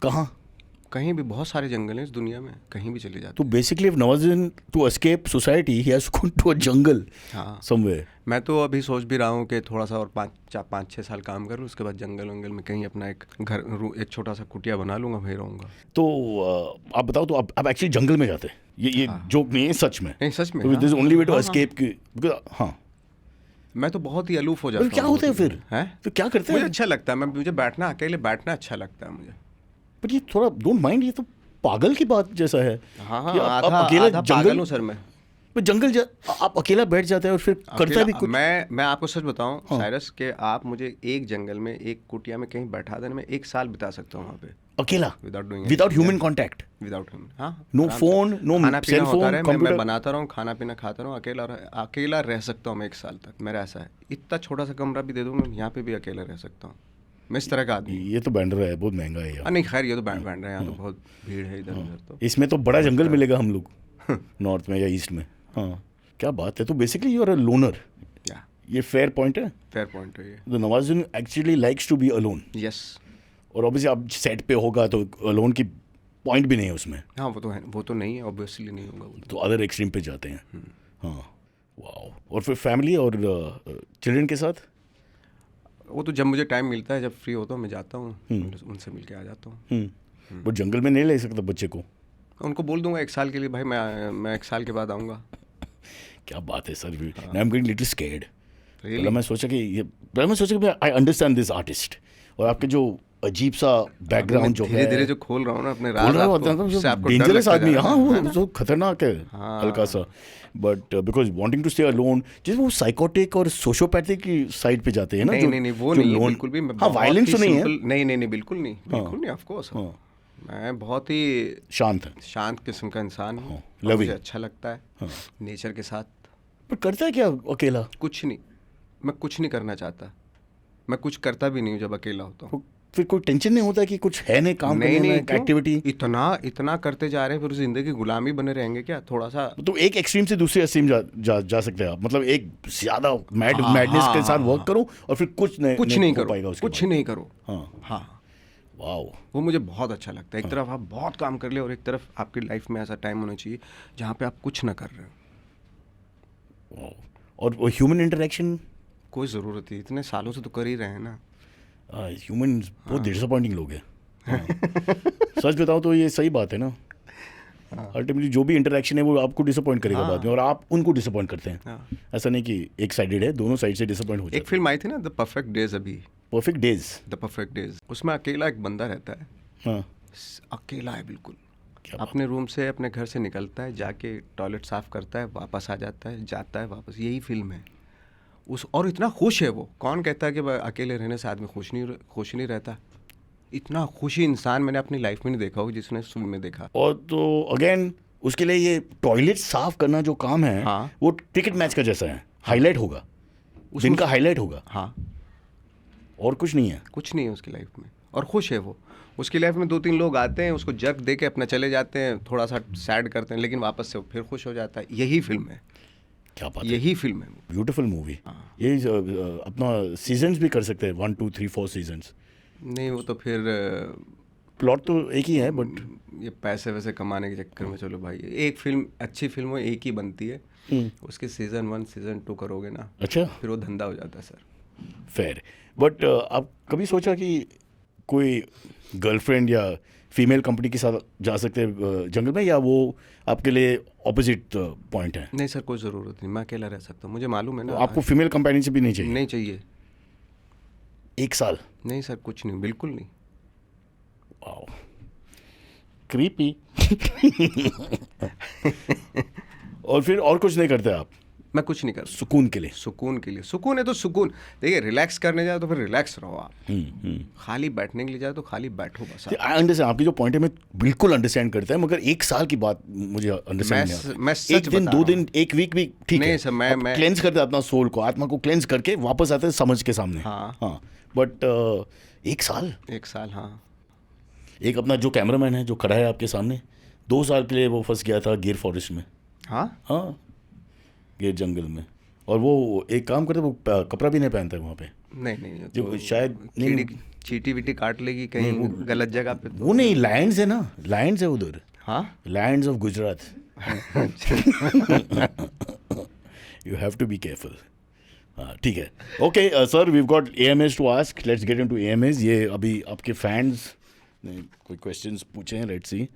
कहाँ? कहीं भी बहुत सारे जंगल हैं इस दुनिया में, कहीं भी चले जाते. तो basically Nawazuddin to escape society ही has go to a jungle somewhere. मैं तो अभी सोच भी रहा हूँ कि थोड़ा सा और 5-6 साल काम कर लूँ, उसके बाद जंगल वंगल में कहीं अपना एक घर, एक छोटा सा कुटिया बना लूँगा, वहीं रहूँगा. तो आप बताओ, तो आप एक्चुअली जंगल में जाते हैं? ये जोक नहीं है, सच में? नहीं, सच में. तो this is only way to escape. हाँ, मैं तो बहुत ही अलूफ हो जाता हूँ. क्या होता है फिर? तो क्या करते हैं? मुझे अच्छा लगता है. मुझे बैठना, अकेले बैठना अच्छा लगता है मुझे. बट ये थोड़ा डोंट माइंड, ये तो पागल की बात जैसा है. हाँ, आप अकेला जंगल हूँ सर मैं. जंगल आप अकेला बैठ जाते हैं और फिर करता भी कुछ. मैं आपको सच बताऊं साइरस, के आप मुझे एक जंगल में, एक कुटिया में कहीं बैठा देना, मैं 1 साल बिता सकता हूँ वहाँ पे अकेला, without human contact. Without human. हाँ, no phone, no cell phone, मैं बनाता रहूँ, खाना पीना खाता रहूँ, अकेला रह सकता हूँ मैं 1 साल तक. मेरा ऐसा है. इतना छोटा सा कमरा भी दे दूँ मैं, यहाँ पे भी अकेला रह सकता हूँ. मैं इस तरह का आदमी. ये तो बैंड्रा है, बहुत महंगा है यार. नहीं खैर, ये तो बैंड्रा है, यहाँ तो बहुत भीड़ है इधर उधर. तो इसमें तो बड़ा जंगल मिलेगा हम लोग नॉर्थ में या ईस्ट में. हाँ, क्या बात है. तो basically you are a loner. ये फेयर पॉइंट है. फेयर पॉइंट है ये. तो Nawazuddin actually likes to be alone. Yes. और ऑब्वियसली आप सेट पे होगा तो अलोन की पॉइंट भी नहीं है उसमें. हाँ, वो तो है, वो तो नहीं है, ऑब्वियसली नहीं होगा. तो अदर एक्सट्रीम पे जाते हैं. हाँ, वाओ. और फिर फैमिली और चिल्ड्रन के साथ? वो तो जब मुझे टाइम मिलता है, जब फ्री होता हूँ मैं जाता हूँ, उनसे मिल के आ जाता हूँ. वो जंगल में नहीं ले सकता बच्चे को? उनको बोल दूंगा 1 साल के लिए, भाई मैं 1 साल के बाद आऊँगा. क्या बात है sir. I am getting little scared. मैं सोचा कि आई अंडरस्टैंड दिस आर्टिस्ट, और आपके जो अजीब सा बैकग्राउंड जो है, धीरे धीरे जो खोल रहा हूँ ना अपने खोल राज, रहा हूँ, आपको, मतलब उससे आपको डर डेंजरस लगता आदमी, जा रहा हाँ है। वो जो खतरनाक है हल्का सा, but because wanting to stay alone, जिस वो साइकोटिक और सोशियोपैथिक की साइड पे जाते हैं ना, नहीं नहीं नहीं, वो जो नहीं, लोन, बिल्कुल भी। मैं हाँ बहुत वायलेंस ही तो नहीं है, simple- नहीं नहीं नहीं, बिल्कुल नहीं, बिल्कुल नहीं, ऑफ कोर्स। मैं बहुत ही शांत है, शांत किस्म का इंसान हूँ, loving। मुझे अच्छा लगता है नेचर के साथ। पर करता है क्या अकेला? कुछ नहीं, मैं कुछ नहीं करना चाहता, मैं कुछ करता भी नहीं हूँ जब अकेला होता हूँ। फिर कोई टेंशन नहीं होता कि कुछ है नहीं काम नहीं करने नहीं, में, क्यों? एक्टिविटी? इतना करते जा रहे हैं, फिर जिंदगी गुलामी बने रहेंगे क्या? थोड़ा सा तो एक एक्सट्रीम से दूसरे एक्सट्रीम जा सकते हैं आप, मतलब एक ज्यादा हाँ, मैडनेस के हाँ, साथ हाँ, वर्क करो और फिर कुछ नहीं नहीं हो करो, पाएगा उसके कुछ बाद। नहीं करो। हाँ हाँ, वाओ, वो मुझे बहुत अच्छा लगता है। एक तरफ आप बहुत काम कर ले और एक तरफ आपकी लाइफ में ऐसा टाइम होना चाहिए जहाँ पे आप कुछ ना कर रहे हो। और ह्यूमन इंटरेक्शन, कोई ज़रूरत है, इतने सालों से तो कर ही रहे हैं ना। ह्यूमन बहुत डिसअपॉइंटिंग लोग हैं। सच बताओ तो ये सही बात है ना, अल्टीमेटली जो भी इंटरेक्शन है वो आपको डिसअपॉइंट करेगा बाद में, और आप उनको डिसअपॉइंट करते हैं। ऐसा नहीं कि एक साइडेड है, दोनों साइड से डिसअपॉइंट हो जाते एक फिल्म आई थी ना, द परफेक्ट डेज, अभी perfect days, the perfect days, उसमें अकेला एक बंदा रहता है। हाँ अकेला है बिल्कुल, क्या अपने रूम से अपने घर से निकलता है, जाके टॉयलेट साफ करता है, वापस आ जाता है, जाता है वापस, यही फिल्म है उस। और इतना खुश है वो, कौन कहता है कि अकेले रहने से आदमी खुश नहीं रहता? इतना खुशी इंसान मैंने अपनी लाइफ में नहीं देखा हो जिसने फिल्म में देखा। और तो अगेन उसके लिए ये टॉयलेट साफ करना जो काम है, हाँ। वो क्रिकेट मैच का जैसा है, हाईलाइट होगा, दिन का हाईलाइट होगा, हाँ, और कुछ नहीं है। कुछ नहीं है उसकी लाइफ में, और खुश है वो। उसकी लाइफ में 2-3 लोग आते हैं, उसको जर्क दे के अपना चले जाते हैं, थोड़ा सा सैड करते हैं, लेकिन वापस से वो फिर खुश हो जाता है। यही फिल्म है, क्या बात है, यही फिल्म है। Beautiful movie. ये अपना सीजन्स भी कर सकते हैं, 1 2 3 4 सीजन्स। नहीं, वो तो फिर प्लॉट तो एक ही है, बट ये पैसे वैसे कमाने के चक्कर में, चलो भाई एक फिल्म, अच्छी फिल्म वो एक ही बनती है, उसके सीजन 1 सीजन 2 करोगे ना, अच्छा फिर वो धंधा हो जाता है सर। फेयर। बट आप कभी सोचा कि कोई गर्लफ्रेंड या फीमेल कंपनी के साथ जा सकते हैं जंगल में, या वो आपके लिए ऑपोजिट पॉइंट है? नहीं सर, कोई ज़रूरत नहीं, मैं अकेला रह सकता हूँ, मुझे मालूम है ना। आपको फीमेल कंपेनियनशिप भी नहीं चाहिए? नहीं चाहिए। 1 साल? नहीं सर, कुछ नहीं, बिल्कुल नहीं। Wow, creepy. और फिर और कुछ नहीं करते आप? मैं कुछ नहीं कर, सुकून के लिए? सुकून के लिए, सुकून है तो सुकून। देखिए, रिलैक्स करने जाओ तो फिर रिलैक्स रहो आप, खाली बैठने के लिए जाओ तो खाली बैठो बस आप। आई अंडरस्टैंड आपकी जो पॉइंट है, मैं बिल्कुल अंडरस्टैंड करता है, मगर 1 साल की बात मुझे अंडरस्टैंड नहीं मैं आता। सच 1 दिन, बता 2 रहा दिन, 1 वीक भी ठीक नहीं है सर, मैं क्लेंस करते हैं अपना सोल को, आत्मा को क्लेंस करके वापस आते हैं समझ के सामने। हाँ। बट 1 साल? 1 साल, हाँ। एक अपना जो कैमरामैन है जो खड़ा है आपके सामने, 2 साल के लिए वो फंस गया था गिर फॉरेस्ट में। हाँ, गिर जंगल में, और वो एक काम करते, वो कपड़ा भी नहीं पहनता है वहाँ पे। नहीं, जो तो शायद नहीं, चीटी वीटी काट लेगी कहीं गलत जगह पे तो। वो नहीं, लायंस है ना, लायंस है उधर, हाँ, lions of Gujarat. You have to be careful. हाँ ठीक है, okay sir, we got AMAs to ask, let's get into AMAs। ये अभी आपके फैंस ने कोई क्वेश्चंस पूछे हैं, लेट्स सी।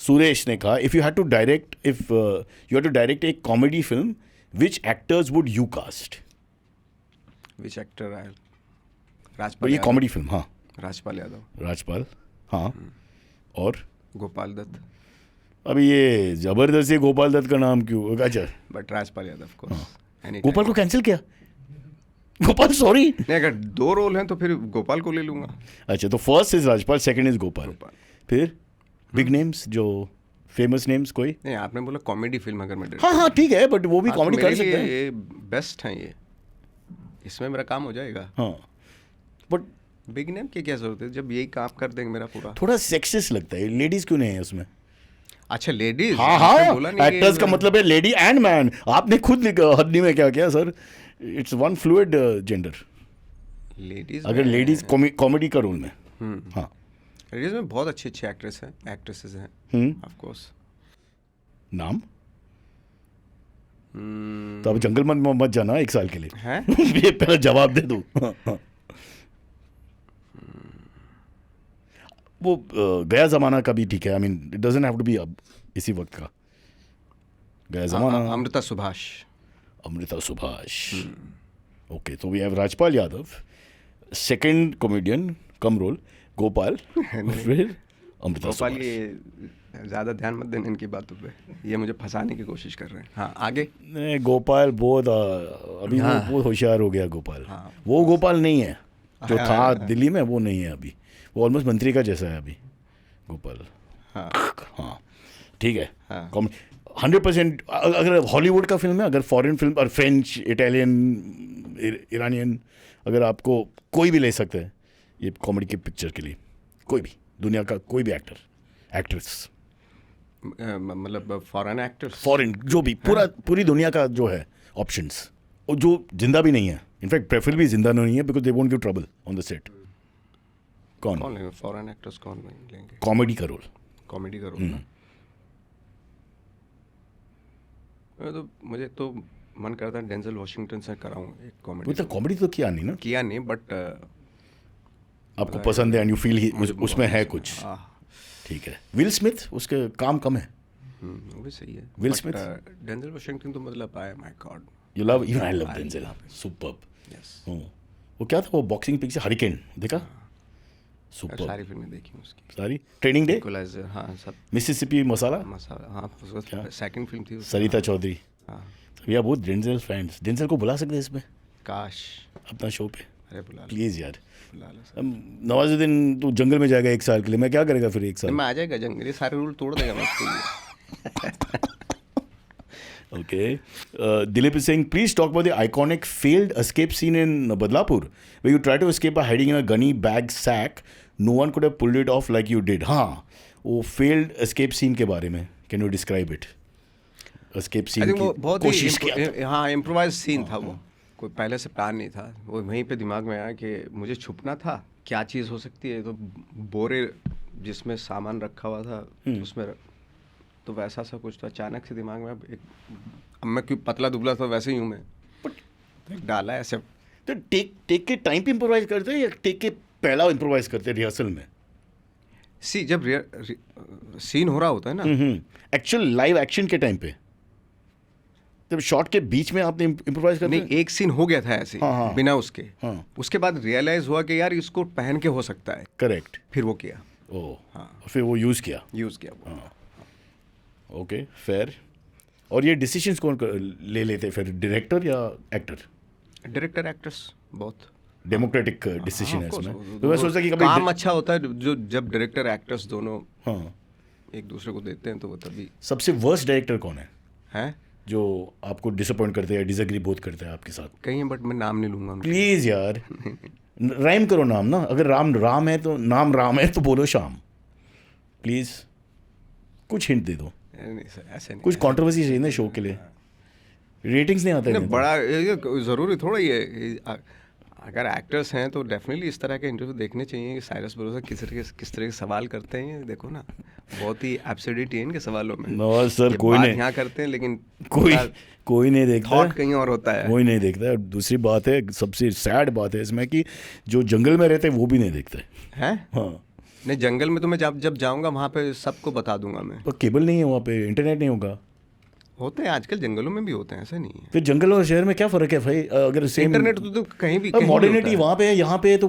सुरेश ने कहा, if you had to direct, if you had to direct a comedy film, which actors would you cast? Which actor आए? और राजपाल ये यादव। कॉमेडी फिल्म, हाँ। राजपाल यादव, राजपाल, हाँ। और गोपाल दत्त, अभी ये जबरदस्ती गोपाल दत्त का नाम क्यों? अच्छा, but Rajpal Yadav of course. Gopal को कैंसिल किया? गोपाल, सॉरी। नहीं, अगर 2 रोल हैं तो फिर गोपाल को ले लूंगा। अच्छा, तो first is Rajpal, second is Gopal. फिर बिग नेम्स, जो फेमस नेम्स कोई? नहीं, आपने बोला कॉमेडी फिल्म अगर मैं हाँ ठीक है, बट वो भी कॉमेडी कर सकते हैं। ये बेस्ट है, ये इसमें मेरा काम हो जाएगा। हाँ, बट बिग नेम की क्या जरूरत है जब यही काम कर देंगे मेरा पूरा। थोड़ा सेक्सिस्ट लगता है, लेडीज क्यों नहीं है उसमें? अच्छा, लेडीज? हाँ, एक्टर्स का मतलब है लेडी एंड मैन। आपने खुद हड्डी में क्या किया sir? It's one fluid gender. Ladies, अगर लेडीज कॉमेडी का रोल में, हाँ, लेडीज में बहुत अच्छी अच्छी एक्ट्रेसेस हैं ऑफ कोर्स। नाम तो अब जंगल मत जाना 1 साल के लिए हैं? ये पहले जवाब दे दो। वो गया जमाना का भी ठीक है, I mean it doesn't have to be अब इसी वक्त का। गया जमाना। अमृता सुभाष। अमृता सुभाष, ओके, तो we have Rajpal Yadav, second comedian cum role Gopal, फिर अमृता गोपाल सुभाष। ये ज़्यादा ध्यान मत देना इनकी बातों पे, ये मुझे फंसाने की कोशिश कर रहे हैं। हाँ आगे। नहीं, गोपाल बहुत अभी वो बहुत होशियार हो गया गोपाल। वो गोपाल नहीं है जो था दिल्ली में, वो नहीं है अभी, वो ऑलमोस्ट मंत्री का जैसा है अभी गोपाल। हाँ ठीक है। 100% अगर हॉलीवुड का फिल्म है, अगर फॉरेन फिल्म और फ्रेंच, इटालियन, ईरानियन, अगर आपको कोई भी ले सकते हैं ये कॉमेडी के पिक्चर के लिए, कोई भी दुनिया का कोई भी एक्टर एक्ट्रेस, मतलब फॉरेन एक्टर्स, फॉरेन जो भी पूरी दुनिया का जो है ऑप्शंस, और जो जिंदा भी नहीं है, इनफैक्ट प्रेफर भी जिंदा नहीं है because they won't give trouble on the set. कौन लेंगे फॉरेन एक्टर्स? कौन लेंगे? कॉमेडी का रोल? कॉमेडी का रोल तो मुझे तो मन करता है डेंजल वॉशिंगटन से कराऊं एक कॉमेडी। तो कॉमेडी तो किया नहीं, बट आपको पसंद है एंड यू फील उसमें है कुछ। ठीक है। विल स्मिथ, उसके काम कम है। वो भी सही है। विल स्मिथ, डेंजल वॉशिंगटन तो मतलब आया, my God, you love, even I love Denzel, superb. Yes. वो क्या था वो बॉक्सिंग पिक्चर हरिकेन देखा? सुपर्ब। सारी फिल्में देखी उसकी, सारी। ट्रेनिंग डे, इक्वलाइजर, हाँ सब। मिसिसिपी मसाला, हाँ उसका सेकंड फिल्म थी। सरिता चौधरी। हाँ we are both Denzel fans. Denzel को बुला सकते हैं इसमें काश अपना शो पे, अरे बुला लो, प्लीज यार। बुला लो सर। नवाजुद्दीन तू जंगल में जाएगा 1 साल के लिए, मैं क्या करेगा फिर 1 साल? मैं आ जाएगा जंगल, ये सारे रूल तोड़ देगा मैं उसके लिए। Okay. Dilip is saying, please talk about the iconic failed escape scene in Badlapur, where you try to escape by hiding in a gunny bag sack. No one could have pulled it off like you did. हाँ, वो failed escape scene के बारे में, can you describe it? Escape scene की बहुत कोशिश किया था। हाँ इम्प्रोवाइज सीन था वो, कोई पहले से प्लान नहीं था। वो वहीं पे दिमाग में आया कि मुझे छुपना था, क्या चीज़ हो सकती है, तो बोरे जिसमें सामान रखा हुआ था उसमें तो वैसा सा कुछ तो अचानक से दिमाग में अब मैं क्यों पतला दुबला था वैसे ही हूँ मैं, डाला ऐसे। तो टेक के टाइम पे इम्प्रोवाइज करते हैं या टेक के पहला इम्प्रोवाइज करते हैं रिहर्सल में? सी जब सीन हो रहा होता है ना, एक्चुअल लाइव एक्शन के टाइम पे, जब शॉट के बीच में आपने इम्प्रोवाइज करते नहीं, एक सीन हो गया था ऐसे बिना उसके, उसके बाद रियलाइज हुआ कि यार इसको पहन के हो सकता है। करेक्ट। फिर वो किया। फिर वो यूज़ किया वो। Okay, fair. और ये डिसीजंस कौन ले लेते फिर, डायरेक्टर या एक्टर? डायरेक्टर एक्टर्स बहुत डेमोक्रेटिक डिसीजन है इसमें। तो मैं सोचता कि कभी काम अच्छा होता है जो जब डायरेक्टर एक्टर्स दोनों एक दूसरे को देते हैं तो वो तभी। सबसे वर्स्ट डायरेक्टर कौन है जो आपको डिसअपॉइंट करते हैं, डिसएग्री बहुत करते हैं आपके साथ? कहीं है बट मैं नाम नहीं लूंगा। प्लीज यार राइम करो नाम ना, अगर राम है तो नाम राम है तो बोलो श्याम, प्लीज कुछ हिंट दे दो। नहीं सर, ऐसे नहीं, कुछ कंट्रोवर्सी चाहिए ना शो के लिए, रेटिंग्स नहीं आते। बड़ा ज़रूरी थोड़ा ही है, अगर एक्टर्स हैं तो डेफिनेटली इस तरह के इंटरव्यू देखने चाहिए कि साइरस भरोसा किस तरह के सवाल करते हैं। देखो ना, बहुत ही एब्सर्डिटी है इनके सवालों में। नवाज सर कोई नहीं यहाँ करते हैं लेकिन कोई नहीं देखता, थॉट कहीं और होता है, कोई नहीं देखता है। दूसरी बात है, सबसे सैड बात है इसमें कि जो जंगल में रहते हैं वो भी नहीं देखते हैं। हाँ नहीं, जंगल में तो मैं जब जाऊंगा वहाँ पे सबको बता दूंगा मैं। तो केबल नहीं है वहाँ पे, इंटरनेट नहीं होगा। होते हैं आजकल, जंगलों में भी होते हैं, ऐसा नहीं है। फिर जंगल और शहर में क्या फर्क है भाई? अगर सेम इंटरनेट तो कहीं भी मॉडर्निटी वहाँ पे है, यहाँ पे है, तो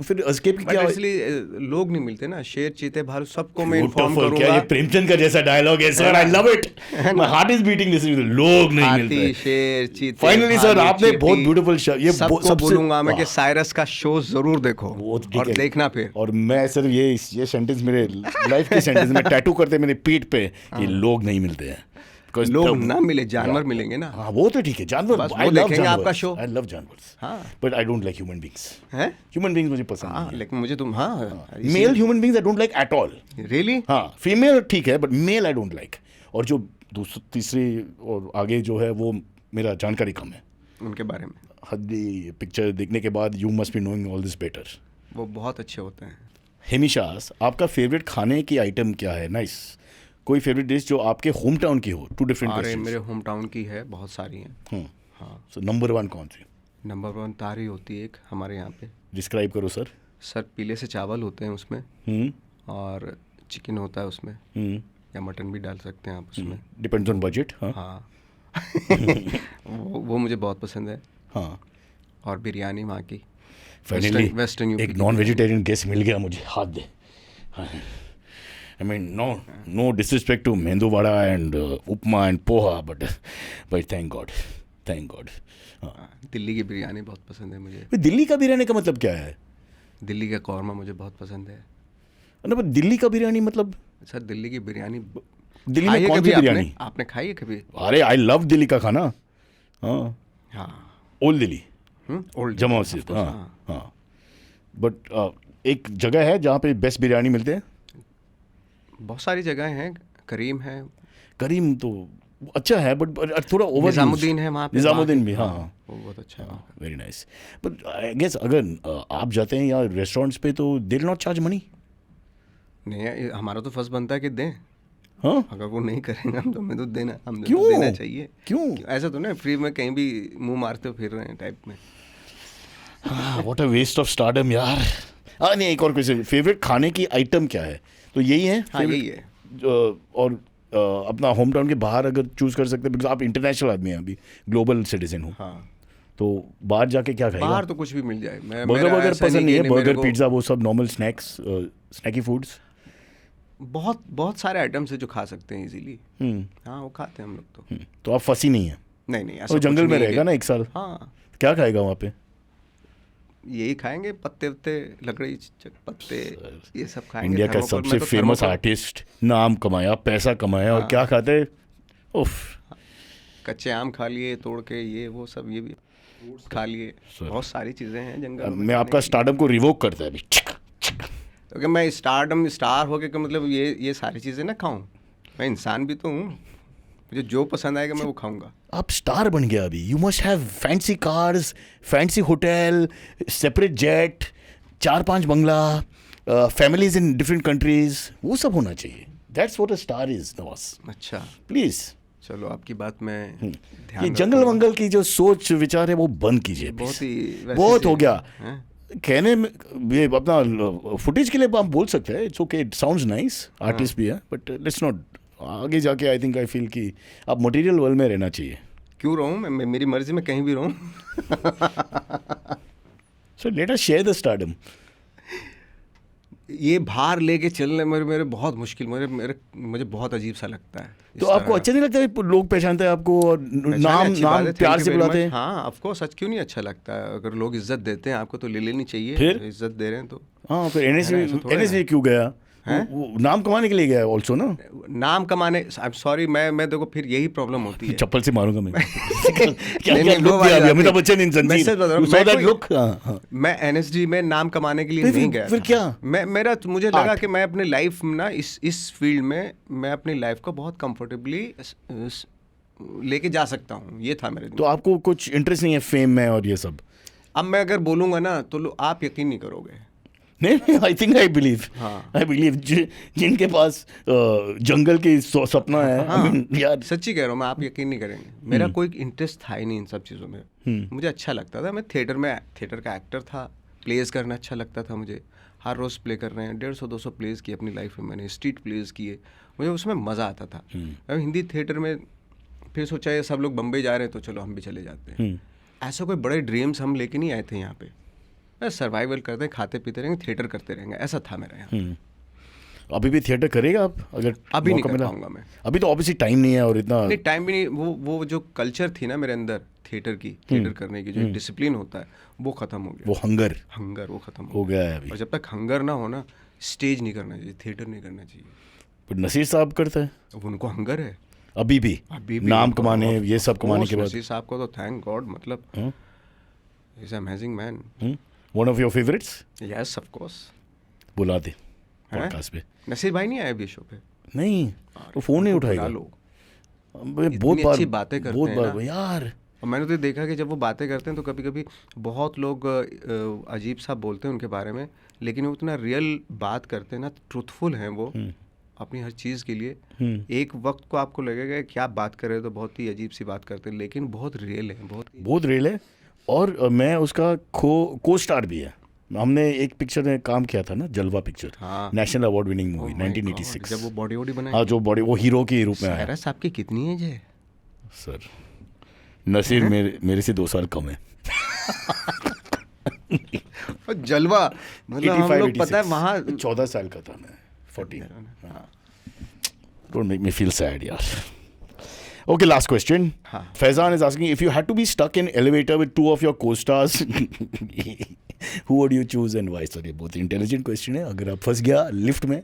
फिर एस्केप की क्या? इसलिए लोग नहीं मिलते ना, शेर चीते भालू सबको मैं इन्फॉर्म करूंगा। क्या ये प्रेमचंद का जैसा डायलॉग है sir? I love it, my heart is beating this. लोग नहीं मिलते। शेर चीते, फाइनली सर आपने बहुत ब्यूटीफुल ये सबको बोलूंगा मैं कि साइरस का शो जरूर देखो और देखना फिर। और मैं सर ये सेंटेंस मेरे लाइफ के सेंटेंस में टैटू करते मेरे पीठ पे, ये लोग नहीं मिलते हैं। लोग ना मिले, जानवर मिलेंगे ना। हाँ वो तो ठीक है, जानवर आई लव जानवर, आपका show I love jaanwar, but I don't like human beings. हैं? ह्यूमन बीइंग्स मुझे पसंद नहीं है। लेकिन मुझे तुम male human beings I don't like at all. Really? हाँ, फीमेल ठीक है but male I don't like. और जो तीसरी और आगे जो है वो मेरा जानकारी कम है उनके बारे में। हद्दी पिक्चर देखने के बाद you must be knowing all this better. वो बहुत अच्छे होते हैं। हेमिशास, आपका फेवरेट खाने की आइटम क्या है? नाइस। कोई फेवरेट डिश जो आपके होम टाउन की हो? Two different. अरे मेरे होम टाउन की है, बहुत सारी हैं। हाँ, सो नंबर 1 कौन सी? नंबर 1 तारी होती है एक हमारे यहाँ पे। डिस्क्राइब करो सर। सर पीले से चावल होते हैं उसमें, और चिकन होता है उसमें, या मटन भी डाल सकते हैं आप उसमें, डिपेंड्स ऑन बजट। हाँ वो मुझे बहुत पसंद है। हाँ, और बिरयानी वहाँ की। फाइनली Western UP एक नॉन वेजिटेरियन गेस्ट मिल गया मुझे, हाथ दे. I mean, no disrespect to Mendu Vada and Upma and Poha, but thank God. Delhi की बिरयानी बहुत पसंद है मुझे. दिल्ली का बिरयानी का मतलब क्या है? दिल्ली का कौरमा मुझे बहुत पसंद है. मतलब दिल्ली का बिरयानी मतलब? सर दिल्ली की बिरयानी, दिल्ली में कौन सी बिरयानी? आपने खाई है कभी? अरे आई लव दिल्ली का खाना. हाँ, ओल्ड दिल्ली, ओल्ड जमा मस्जिद. हाँ. बट एक जगह है जहाँ पे बेस्ट बिरयानी मिलते हैं. बहुत सारी जगह हैं. करीम है. करीम तो अच्छा है बट थोड़ा ओवर. निजामुद्दीन है वहाँ पे. निजामुद्दीन भी, हाँ, वो बहुत अच्छा है. Very nice. But I guess अगर आप जाते हैं या रेस्टोरेंट्स पे तो they will not charge money. नहीं, हमारा तो फर्स्ट बनता है कि दें. हाँ, अगर वो नहीं करेंगे हम तो हमें तो देना, क्यों? तो देना चाहिए. क्यों? ऐसा तो नहीं फ्री में कहीं भी मुंह मारते फिर रहे हैं टाइप में. What a waste of stardom यार. नहीं, एक और क्वेश्चन. फेवरेट खाने की आइटम क्या है? तो यही है. हाँ, यही है. और अपना होम टाउन के बाहर अगर चूज कर सकते हैं, बिकॉज आप इंटरनेशनल आदमी हैं, अभी ग्लोबल सिटीजन हो. हाँ, तो बाहर जाके क्या खाएगा? बाहर तो कुछ भी मिल जाए. बर्गर पसंद नहीं है? बर्गर, पिज्जा, वो सब नॉर्मल स्नैक्स, स्नैकी फूड्स. बहुत सारे आइटम्स है जो खा सकते हैं इजीली. हाँ, वो खाते हैं हम लोग तो. तो आप फंसी नहीं है? नहीं, तो जंगल में रहेगा ना एक साल. हाँ, क्या खाएगा वहाँ पे? यही खाएंगे, पत्ते लकड़ी पत्ते, ये सब खाएंगे. इंडिया का सबसे फेमस आर्टिस्ट, नाम कमाया, पैसा कमाया, और क्या खाते? उफ. कच्चे आम खा लिए तोड़ के, ये वो सब, ये भी खा लिए. बहुत सारी चीजें हैं जंगल में. मैं आपका स्टार्टअप को रिवोक करता है अभी. क्योंकि मैं स्टार हो के मतलब ये सारी चीजें ना खाऊं. मैं इंसान भी तो हूँ. मुझे जो पसंद आएगा मैं वो खाऊंगा. आप स्टार बन गया अभी. You must have fancy cars, fancy hotel, separate jet, 4-5 Bangla, families in different countries. वो सब होना चाहिए. That's what a star is Nawaz. अच्छा, प्लीज. चलो, आपकी बात में ये जंगल वंगल की जो सोच विचार है वो बंद कीजिए. बहुत हो गया कहने में. ये अपना फुटेज के लिए आप बोल सकते हैं. It's okay, it sounds nice, artist भी है, बट लेट्स नॉट. आगे जाके आई थिंक आई फील कि आप मटेरियल वर्ल्ड में रहना चाहिए. क्यों रहूं मैं मेरी मर्जी में कहीं भी रहूं. So let us share the stardom. ये भार लेके चलने मेरे बहुत मुश्किल. मुझे बहुत अजीब सा लगता है. तो आपको अच्छा नहीं लगता है लोग पहचानते हैं आपको और नाम प्यार से बुलाते हैं? हाँ, ऑफ कोर्स. सच क्यों नहीं अच्छा लगता है? अगर लोग इज्जत देते हैं आपको तो ले लेनी चाहिए. फिर इज्जत दे रहे हैं तो. हाँ, फिर एनएसवी क्यों गया? वो नाम कमाने के लिए गया ऑल्सो ना. नाम कमाने. आई एम सॉरी, मैं देखो फिर यही प्रॉब्लम होती है. चप्पल से मारूंगा मैं. क्या लुक दिया अमिताभ बच्चन इन जंजीर. मैं एनएसडी में नाम कमाने के लिए नहीं गया. फिर क्या? मुझे लगा कि मैं अपनी लाइफ में ना इस फील्ड में मैं अपनी लाइफ को बहुत कंफर्टेबली लेके जा सकता हूँ. ये था मेरे. तो आपको कुछ इंटरेस्ट नहीं है फेम में और ये सब? अब मैं अगर बोलूंगा ना तो आप यकीन नहीं करोगे. नहीं, आई थिंक आई बिलीव जिनके पास जंगल की सपना है. हाँ, यार सच्ची कह रहा हूँ मैं. आप यकीन नहीं करेंगे. मेरा कोई इंटरेस्ट था ही नहीं इन सब चीज़ों में. मुझे अच्छा लगता था. मैं थिएटर का एक्टर था. प्लेस करना अच्छा लगता था मुझे. हर रोज़ प्ले कर रहे हैं. 150-200 प्लेस किए अपनी लाइफ में मैंने. स्ट्रीट प्लेस किए. मुझे उसमें मज़ा आता था. अब हिंदी थिएटर में फिर सोचा ये सब लोग बम्बई जा रहे हैं तो चलो हम भी चले जाते हैं. ऐसा कोई बड़े ड्रीम्स हम लेके नहीं आए थे यहाँ पे. सर्वाइवल करते हैं, खाते पीते रहेंगे, थिएटर करते रहेंगे. ऐसा था मेरा यहाँ. अभी भी थिएटर करेगा आप? अगर अभी नहीं कर पाऊंगा मैं. अभी तो ऑब्वियसली टाइम नहीं है और इतना नहीं, टाइम भी नहीं. वो जो कल्चर थी ना मेरे अंदर थिएटर करने की, जो डिसिप्लिन होता है वो खत्म हो गया. वो हंगर वो खत्म हो गया है अभी. और जब तक हंगर ना हो ना, स्टेज नहीं करना चाहिए, थिएटर नहीं करना चाहिए. पर नसीर साहब करते हैं. उनको हंगर है अभी भी नाम कमाने, ये सब कमाने के बाद. नसीर साहब को तो थैंक गॉड. मतलब he is amazing man. One of your favorites? Yes, of course. बुला दे पॉडकास्ट पे. नसीर भाई नहीं आए अभी शो पे? नहीं, वो फोन नहीं उठाएगा. बहुत बार अच्छी बातें करते हैं ना यार. और मैंने तो देखा कि जब वो बातें करते हैं तो कभी कभी बहुत लोग अजीब सा बोलते हैं उनके बारे में, लेकिन वो उतना रियल बात करते हैं ना. ट्रूथफुल हैं वो अपनी हर चीज़ के लिए. एक वक्त को आपको लगेगा क्या बात कर रहे हो, तो बहुत ही अजीब सी बात करते हैं, लेकिन बहुत रियल है. बहुत रियल है. और मैं उसका को स्टार भी है. हमने एक पिक्चर में काम किया था ना, जलवा picture. National award winning movie 1986. जब वो बॉडी बनाई. हाँ, जो बॉडी वो हीरो के रूप में आया. साइरस आपकी कितनी एज है? सर नसीर मेरे से 2 साल कम है. और जलवा, मतलब हम लोग पता है वहाँ 14 साल का था मैं, 14. Don't make me feel sad, yaar. Okay, last question. Faizan is asking, if you had to be stuck in elevator with two of your co-stars, who would you choose and why? Sorry, बहुत intelligent question है. अगर आप फंस गया lift में,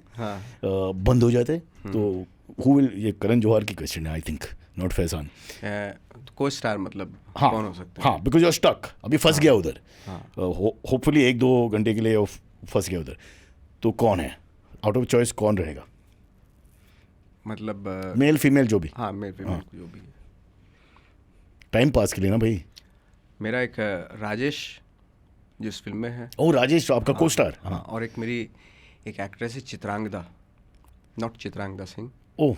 बंद हो जाते, तो who will? ये करण जौहर की question है, I think, not Faizan. Co-star मतलब कौन हो सकता है? हाँ, because you're stuck. अभी फंस गया उधर. Hopefully 1-2 घंटे के लिए फंस गया उधर. तो कौन है? Out of choice कौन रहेगा? मतलब मेल फीमेल जो भी. हाँ, मेल फीमेल जो भी. टाइम पास के लिए ना भाई. मेरा एक राजेश जिस फिल्म में है. ओ, राजेश आपका को-स्टार. हाँ, और एक मेरी एक एक्ट्रेस है चित्रांगदा, नॉट चित्रांगदा सिंह. ओ,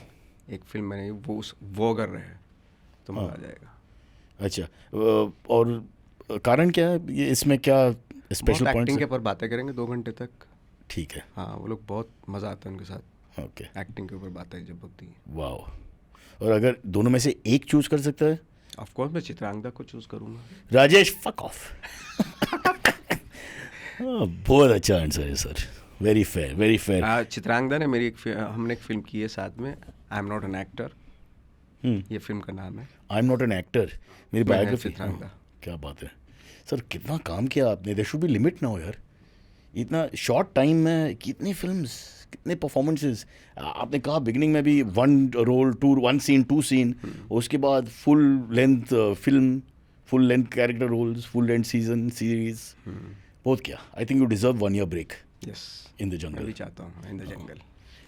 एक फिल्म मैंने वो कर रहे हैं, तो मजा आ जाएगा. अच्छा, और कारण क्या है ये, इसमें क्या स्पेशल पॉइंट? एक्टिंग के ऊपर बातें करेंगे 2 घंटे तक. ठीक है. हाँ, वो लोग बहुत मज़ा आता है उनके साथ. ओके. एक्टिंग के ऊपर बातें जब होती है. वाओ. और अगर दोनों में से एक चूज कर सकता है? ऑफ कोर्स मैं चित्रांगदा को चूज करूँगा. Rajesh, fuck off. बहुत अच्छा आंसर है sir. Very fair, very fair. Chitrangada ने हमने एक फिल्म की है साथ में, I am not an actor. ये फिल्म का नाम है. I am not an actor, मेरी बायोग्राफी. चित्रांगदा. क्या बात है सर, कितना काम किया आपने. देयर शुड बी लिमिट ना हो यार. इतना शॉर्ट टाइम में कितनी फिल्म्स, कितने परफॉर्मेंसेस. आपने कहा बिगिनिंग में भी 1 रोल 1 सीन 2 सीन, उसके बाद full length film, full length character roles, full length season series. बहुत क्या. I think you deserve 1 year break. Yes, in the jungle. मैं भी चाहता हूँ in the jungle.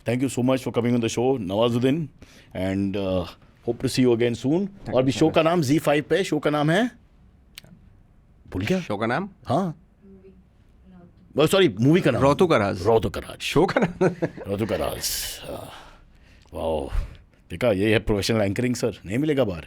Thank you so much for coming on the show Nawazuddin, and hope to see you again soon. और भी show का नाम ZEE5 पे, show का नाम है, भूल गया शो का नाम. हाँ, सॉरी, मूवी का नाम रोतू का राज. रोतू का राज. शो का नाम रोतू का राज. वाओ, देखा, ये है प्रोफेशनल एंकरिंग सर, नहीं मिलेगा बाहर.